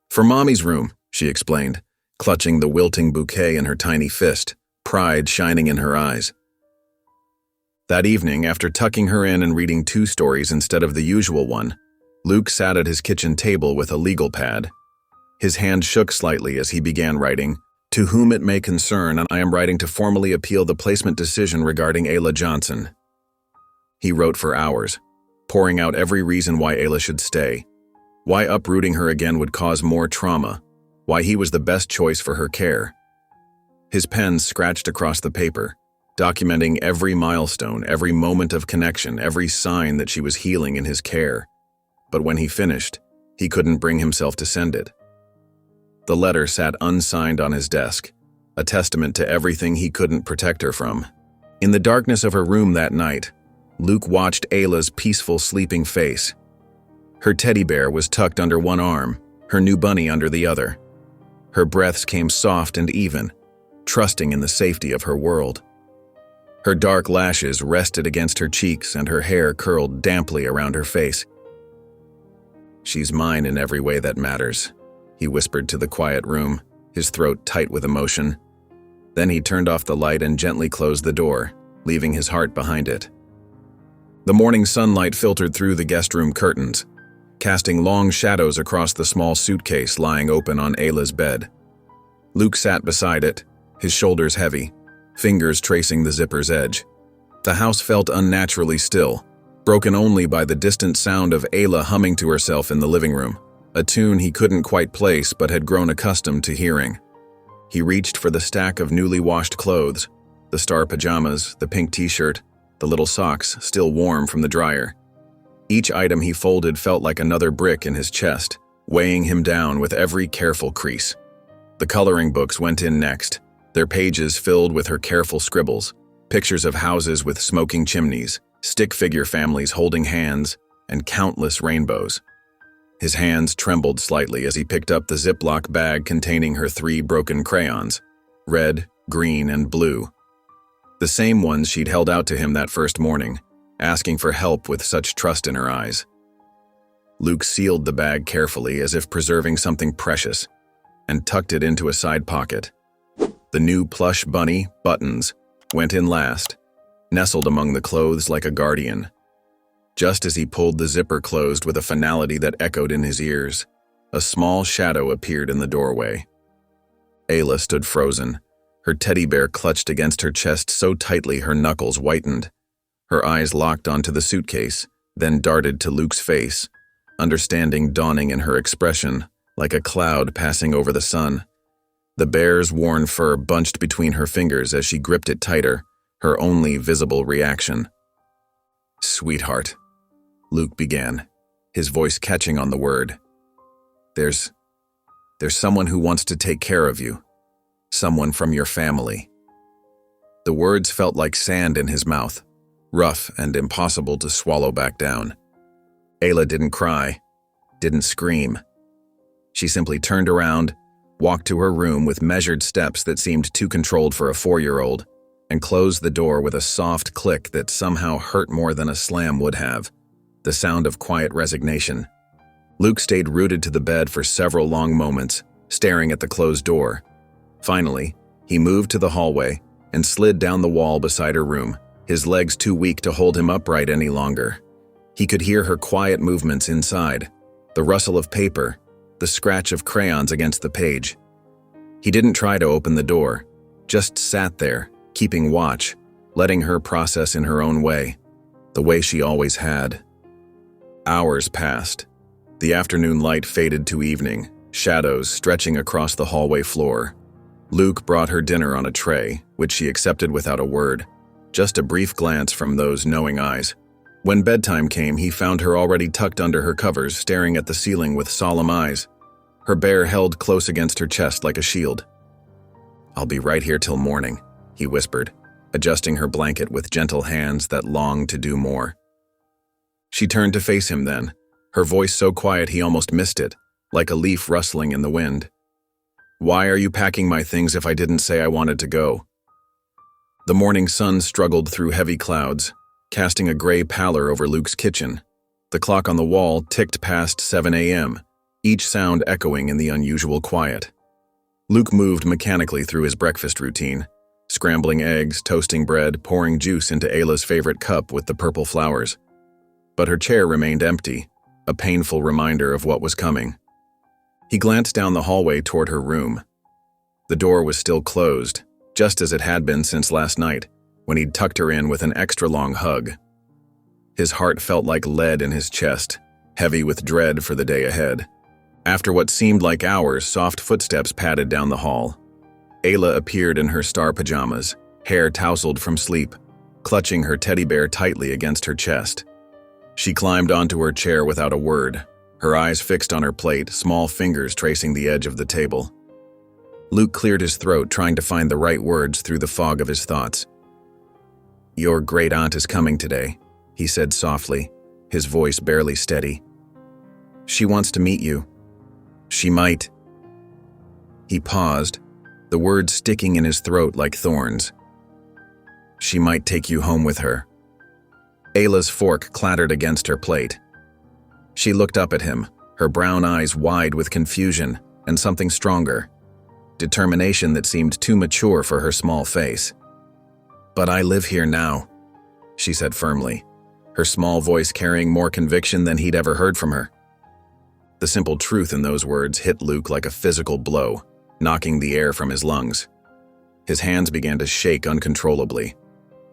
"For Mommy's room," she explained, clutching the wilting bouquet in her tiny fist, pride shining in her eyes. That evening, after tucking her in and reading 2 stories instead of the usual one, Luke sat at his kitchen table with a legal pad. His hand shook slightly as he began writing, "To whom it may concern, I am writing to formally appeal the placement decision regarding Ayla Johnson." He wrote for hours, pouring out every reason why Ayla should stay, why uprooting her again would cause more trauma, why he was the best choice for her care. His pen scratched across the paper, documenting every milestone, every moment of connection, every sign that she was healing in his care. But when he finished, he couldn't bring himself to send it. The letter sat unsigned on his desk, a testament to everything he couldn't protect her from. In the darkness of her room that night, Luke watched Ayla's peaceful sleeping face. Her teddy bear was tucked under one arm, her new bunny under the other. Her breaths came soft and even, trusting in the safety of her world. Her dark lashes rested against her cheeks and her hair curled damply around her face. "She's mine in every way that matters," he whispered to the quiet room, his throat tight with emotion. Then he turned off the light and gently closed the door, leaving his heart behind it. The morning sunlight filtered through the guest room curtains, casting long shadows across the small suitcase lying open on Ayla's bed. Luke sat beside it, his shoulders heavy, fingers tracing the zipper's edge. The house felt unnaturally still, broken only by the distant sound of Ayla humming to herself in the living room, a tune he couldn't quite place but had grown accustomed to hearing. He reached for the stack of newly washed clothes, the star pajamas, the pink t-shirt, the little socks still warm from the dryer. Each item he folded felt like another brick in his chest, weighing him down with every careful crease. The coloring books went in next, their pages filled with her careful scribbles, pictures of houses with smoking chimneys, stick figure families holding hands, and countless rainbows. His hands trembled slightly as he picked up the Ziploc bag containing her 3 broken crayons, red, green, and blue. The same ones she'd held out to him that first morning, asking for help with such trust in her eyes. Luke sealed the bag carefully as if preserving something precious, and tucked it into a side pocket. The new plush bunny, Buttons, went in last, nestled among the clothes like a guardian. Just as he pulled the zipper closed with a finality that echoed in his ears, a small shadow appeared in the doorway. Ayla stood frozen, her teddy bear clutched against her chest so tightly her knuckles whitened. Her eyes locked onto the suitcase, then darted to Luke's face, understanding dawning in her expression, like a cloud passing over the sun. The bear's worn fur bunched between her fingers as she gripped it tighter, her only visible reaction. "Sweetheart," Luke began, his voice catching on the word. There's someone who wants to take care of you. Someone from your family." The words felt like sand in his mouth, rough and impossible to swallow back down. Ayla didn't cry, didn't scream. She simply turned around, walked to her room with measured steps that seemed too controlled for a 4-year-old, and closed the door with a soft click that somehow hurt more than a slam would have, the sound of quiet resignation. Luke stayed rooted to the bed for several long moments, staring at the closed door. Finally, he moved to the hallway and slid down the wall beside her room, his legs too weak to hold him upright any longer. He could hear her quiet movements inside, the rustle of paper, the scratch of crayons against the page. He didn't try to open the door, just sat there, keeping watch, letting her process in her own way, the way she always had. Hours passed. The afternoon light faded to evening, shadows stretching across the hallway floor. Luke brought her dinner on a tray, which she accepted without a word, just a brief glance from those knowing eyes. When bedtime came, he found her already tucked under her covers, staring at the ceiling with solemn eyes, her bear held close against her chest like a shield. "I'll be right here till morning," he whispered, adjusting her blanket with gentle hands that longed to do more. She turned to face him then, her voice so quiet he almost missed it, like a leaf rustling in the wind. "Why are you packing my things if I didn't say I wanted to go?" The morning sun struggled through heavy clouds, casting a gray pallor over Luke's kitchen. The clock on the wall ticked past 7 a.m., each sound echoing in the unusual quiet. Luke moved mechanically through his breakfast routine, scrambling eggs, toasting bread, pouring juice into Ayla's favorite cup with the purple flowers. But her chair remained empty, a painful reminder of what was coming. He glanced down the hallway toward her room. The door was still closed, just as it had been since last night, when he'd tucked her in with an extra-long hug. His heart felt like lead in his chest, heavy with dread for the day ahead. After what seemed like hours, soft footsteps padded down the hall. Ayla appeared in her star pajamas, hair tousled from sleep, clutching her teddy bear tightly against her chest. She climbed onto her chair without a word, her eyes fixed on her plate, small fingers tracing the edge of the table. Luke cleared his throat, trying to find the right words through the fog of his thoughts. "Your great aunt is coming today," he said softly, his voice barely steady. "She wants to meet you. She might." He paused, the words sticking in his throat like thorns. "She might take you home with her." Ayla's fork clattered against her plate. She looked up at him, her brown eyes wide with confusion and something stronger, determination that seemed too mature for her small face. "But I live here now," she said firmly, her small voice carrying more conviction than he'd ever heard from her. The simple truth in those words hit Luke like a physical blow, knocking the air from his lungs. His hands began to shake uncontrollably.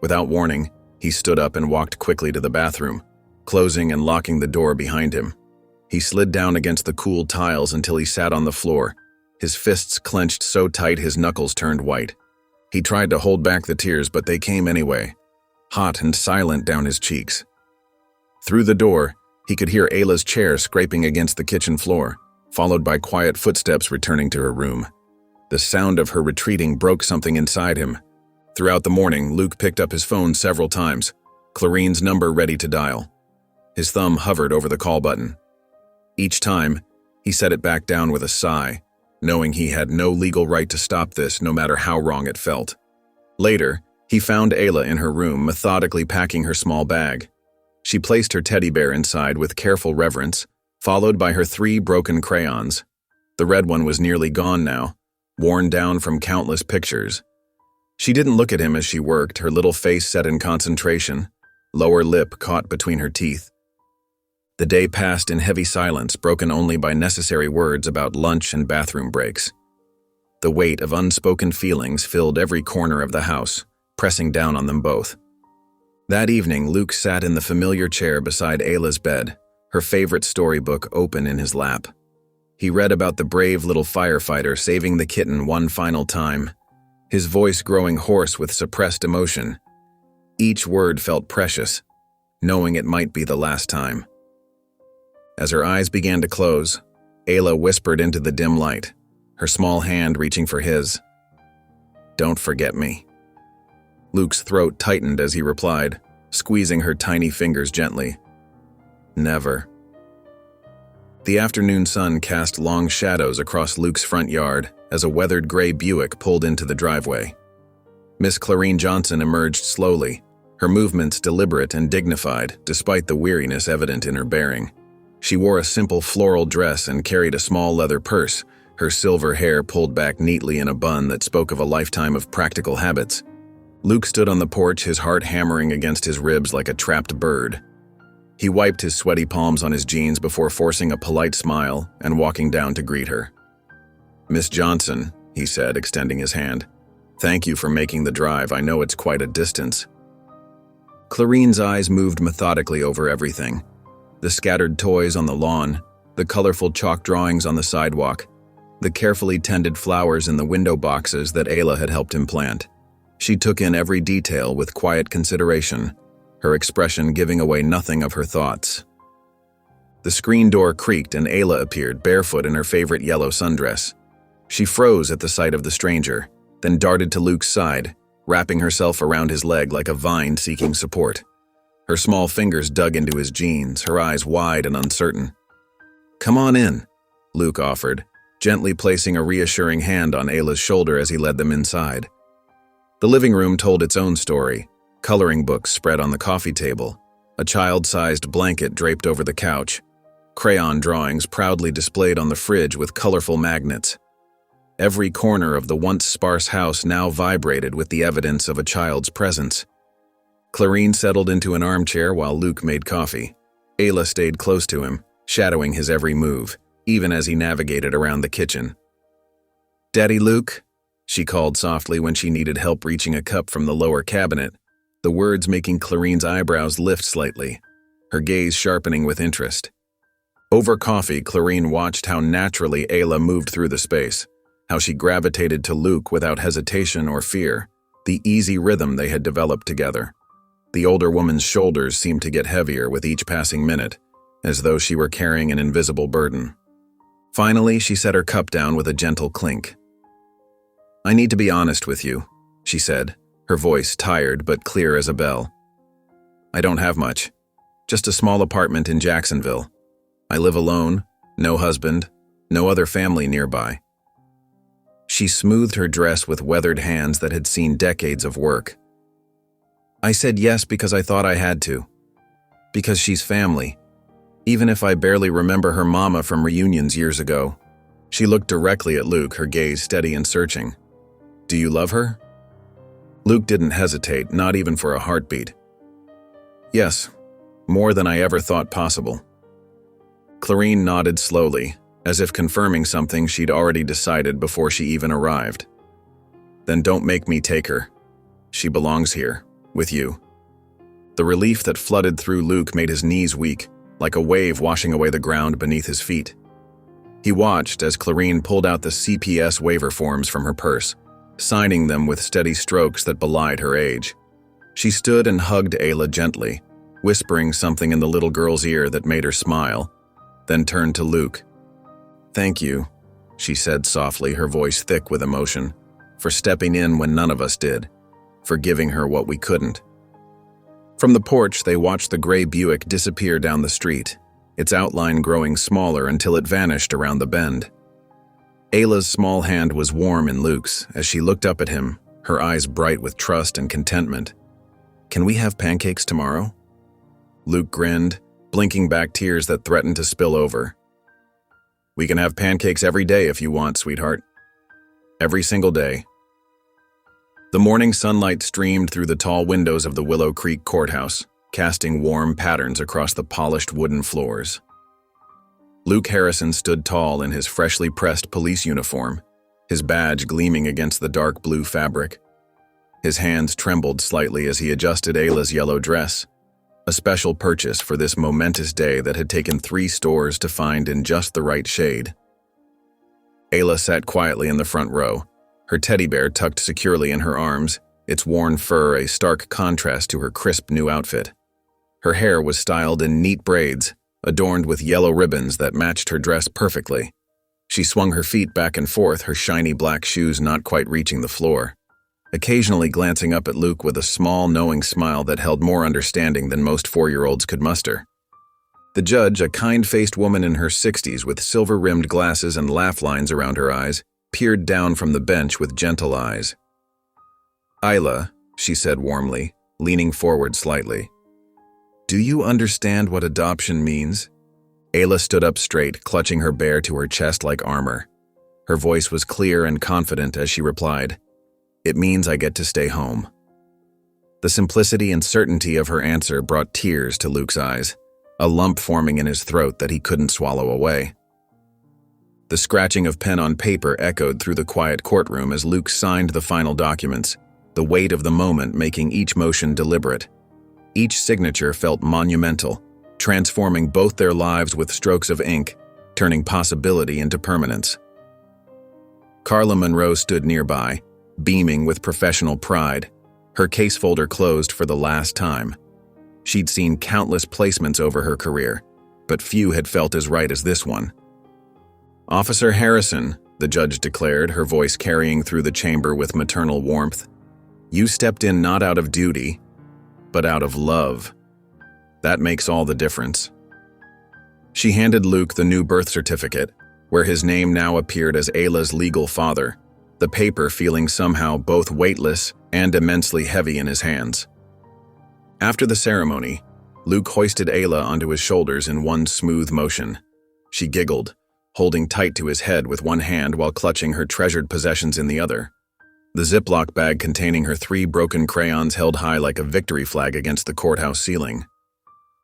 Without warning, he stood up and walked quickly to the bathroom, closing and locking the door behind him. He slid down against the cool tiles until he sat on the floor, his fists clenched so tight his knuckles turned white. He tried to hold back the tears, but they came anyway, hot and silent down his cheeks. Through the door, he could hear Ayla's chair scraping against the kitchen floor, followed by quiet footsteps returning to her room. The sound of her retreating broke something inside him. Throughout the morning, Luke picked up his phone several times, Clarine's number ready to dial. His thumb hovered over the call button. Each time, he set it back down with a sigh, knowing he had no legal right to stop this no matter how wrong it felt. Later, he found Ayla in her room methodically packing her small bag. She placed her teddy bear inside with careful reverence, followed by her 3 broken crayons. The red one was nearly gone now, worn down from countless pictures. She didn't look at him as she worked, her little face set in concentration, lower lip caught between her teeth. The day passed in heavy silence, broken only by necessary words about lunch and bathroom breaks. The weight of unspoken feelings filled every corner of the house, pressing down on them both. That evening, Luke sat in the familiar chair beside Ayla's bed, her favorite storybook open in his lap. He read about the brave little firefighter saving the kitten one final time, his voice growing hoarse with suppressed emotion. Each word felt precious, knowing it might be the last time. As her eyes began to close, Ayla whispered into the dim light, her small hand reaching for his. "Don't forget me." Luke's throat tightened as he replied, squeezing her tiny fingers gently. "Never." The afternoon sun cast long shadows across Luke's front yard as a weathered gray Buick pulled into the driveway. Miss Clarine Johnson emerged slowly, her movements deliberate and dignified despite the weariness evident in her bearing. She wore a simple floral dress and carried a small leather purse, her silver hair pulled back neatly in a bun that spoke of a lifetime of practical habits. Luke stood on the porch, his heart hammering against his ribs like a trapped bird. He wiped his sweaty palms on his jeans before forcing a polite smile and walking down to greet her. "Miss Johnson," he said, extending his hand. "Thank you for making the drive. I know it's quite a distance." Clarine's eyes moved methodically over everything. The scattered toys on the lawn, the colorful chalk drawings on the sidewalk, the carefully tended flowers in the window boxes that Ayla had helped him plant. She took in every detail with quiet consideration, her expression giving away nothing of her thoughts. The screen door creaked and Ayla appeared, barefoot in her favorite yellow sundress. She froze at the sight of the stranger, then darted to Luke's side, wrapping herself around his leg like a vine seeking support. Her small fingers dug into his jeans, her eyes wide and uncertain. "Come on in," Luke offered, gently placing a reassuring hand on Ayla's shoulder as he led them inside. The living room told its own story, coloring books spread on the coffee table, a child-sized blanket draped over the couch, crayon drawings proudly displayed on the fridge with colorful magnets. Every corner of the once sparse house now vibrated with the evidence of a child's presence. Clarine settled into an armchair while Luke made coffee. Ayla stayed close to him, shadowing his every move, even as he navigated around the kitchen. "Daddy Luke?" she called softly when she needed help reaching a cup from the lower cabinet, the words making Clarine's eyebrows lift slightly, her gaze sharpening with interest. Over coffee, Clarine watched how naturally Ayla moved through the space, how she gravitated to Luke without hesitation or fear, the easy rhythm they had developed together. The older woman's shoulders seemed to get heavier with each passing minute, as though she were carrying an invisible burden. Finally, she set her cup down with a gentle clink. "I need to be honest with you," she said, her voice tired but clear as a bell. "I don't have much. Just a small apartment in Jacksonville. I live alone, no husband, no other family nearby." She smoothed her dress with weathered hands that had seen decades of work. "I said yes because I thought I had to. Because she's family. Even if I barely remember her mama from reunions years ago." She looked directly at Luke, her gaze steady and searching. "Do you love her?" Luke didn't hesitate, not even for a heartbeat. "Yes, more than I ever thought possible." Clarine nodded slowly, as if confirming something she'd already decided before she even arrived. Then don't make me take her. She belongs here, with you. The relief that flooded through Luke made his knees weak, like a wave washing away the ground beneath his feet. He watched as Clarine pulled out the CPS waiver forms from her purse, signing them with steady strokes that belied her age. She stood and hugged Ayla gently, whispering something in the little girl's ear that made her smile, then turned to Luke. "Thank you," she said softly, her voice thick with emotion, "for stepping in when none of us did, for giving her what we couldn't." From the porch, they watched the gray Buick disappear down the street, its outline growing smaller until it vanished around the bend. Ayla's small hand was warm in Luke's as she looked up at him, her eyes bright with trust and contentment. "Can we have pancakes tomorrow?" Luke grinned, blinking back tears that threatened to spill over. "We can have pancakes every day if you want, sweetheart. Every single day." The morning sunlight streamed through the tall windows of the Willow Creek Courthouse, casting warm patterns across the polished wooden floors. Luke Harrison stood tall in his freshly pressed police uniform, his badge gleaming against the dark blue fabric. His hands trembled slightly as he adjusted Ayla's yellow dress, a special purchase for this momentous day that had taken 3 stores to find in just the right shade. Ayla sat quietly in the front row, her teddy bear tucked securely in her arms, its worn fur a stark contrast to her crisp new outfit. Her hair was styled in neat braids, adorned with yellow ribbons that matched her dress perfectly. She swung her feet back and forth, her shiny black shoes not quite reaching the floor, occasionally glancing up at Luke with a small, knowing smile that held more understanding than most 4-year-olds could muster. The judge, a kind-faced woman in her 60s with silver-rimmed glasses and laugh lines around her eyes, peered down from the bench with gentle eyes. "Ayla," she said warmly, leaning forward slightly, "do you understand what adoption means?" Ayla stood up straight, clutching her bear to her chest like armor. Her voice was clear and confident as she replied, "It means I get to stay home." The simplicity and certainty of her answer brought tears to Luke's eyes, a lump forming in his throat that he couldn't swallow away. The scratching of pen on paper echoed through the quiet courtroom as Luke signed the final documents, the weight of the moment making each motion deliberate. Each signature felt monumental, transforming both their lives with strokes of ink, turning possibility into permanence. Carla Monroe stood nearby, beaming with professional pride, her case folder closed for the last time. She'd seen countless placements over her career, but few had felt as right as this one. "Officer Harrison," the judge declared, her voice carrying through the chamber with maternal warmth, "you stepped in not out of duty, but out of love. That makes all the difference." She handed Luke the new birth certificate, where his name now appeared as Ayla's legal father, the paper feeling somehow both weightless and immensely heavy in his hands. After the ceremony, Luke hoisted Ayla onto his shoulders in one smooth motion. She giggled, holding tight to his head with one hand while clutching her treasured possessions in the other. The Ziploc bag containing her 3 broken crayons held high like a victory flag against the courthouse ceiling.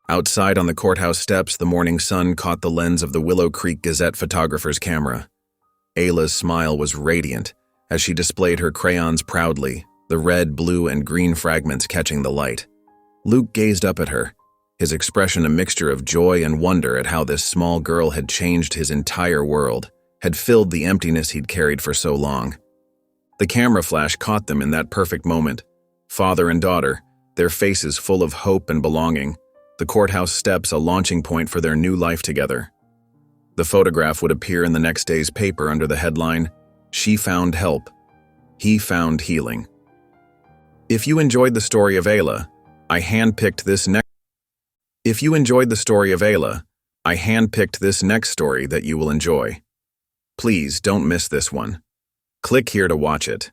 Outside on the courthouse steps, the morning sun caught the lens of the Willow Creek Gazette photographer's camera. Ayla's smile was radiant as she displayed her crayons proudly, the red, blue, and green fragments catching the light. Luke gazed up at her, his expression a mixture of joy and wonder at how this small girl had changed his entire world, had filled the emptiness he'd carried for so long. The camera flash caught them in that perfect moment, father and daughter, their faces full of hope and belonging, the courthouse steps a launching point for their new life together. The photograph would appear in the next day's paper under the headline, "She Found Help. He Found Healing." If you enjoyed the story of Ayla, I handpicked this next story that you will enjoy. Please don't miss this one. Click here to watch it.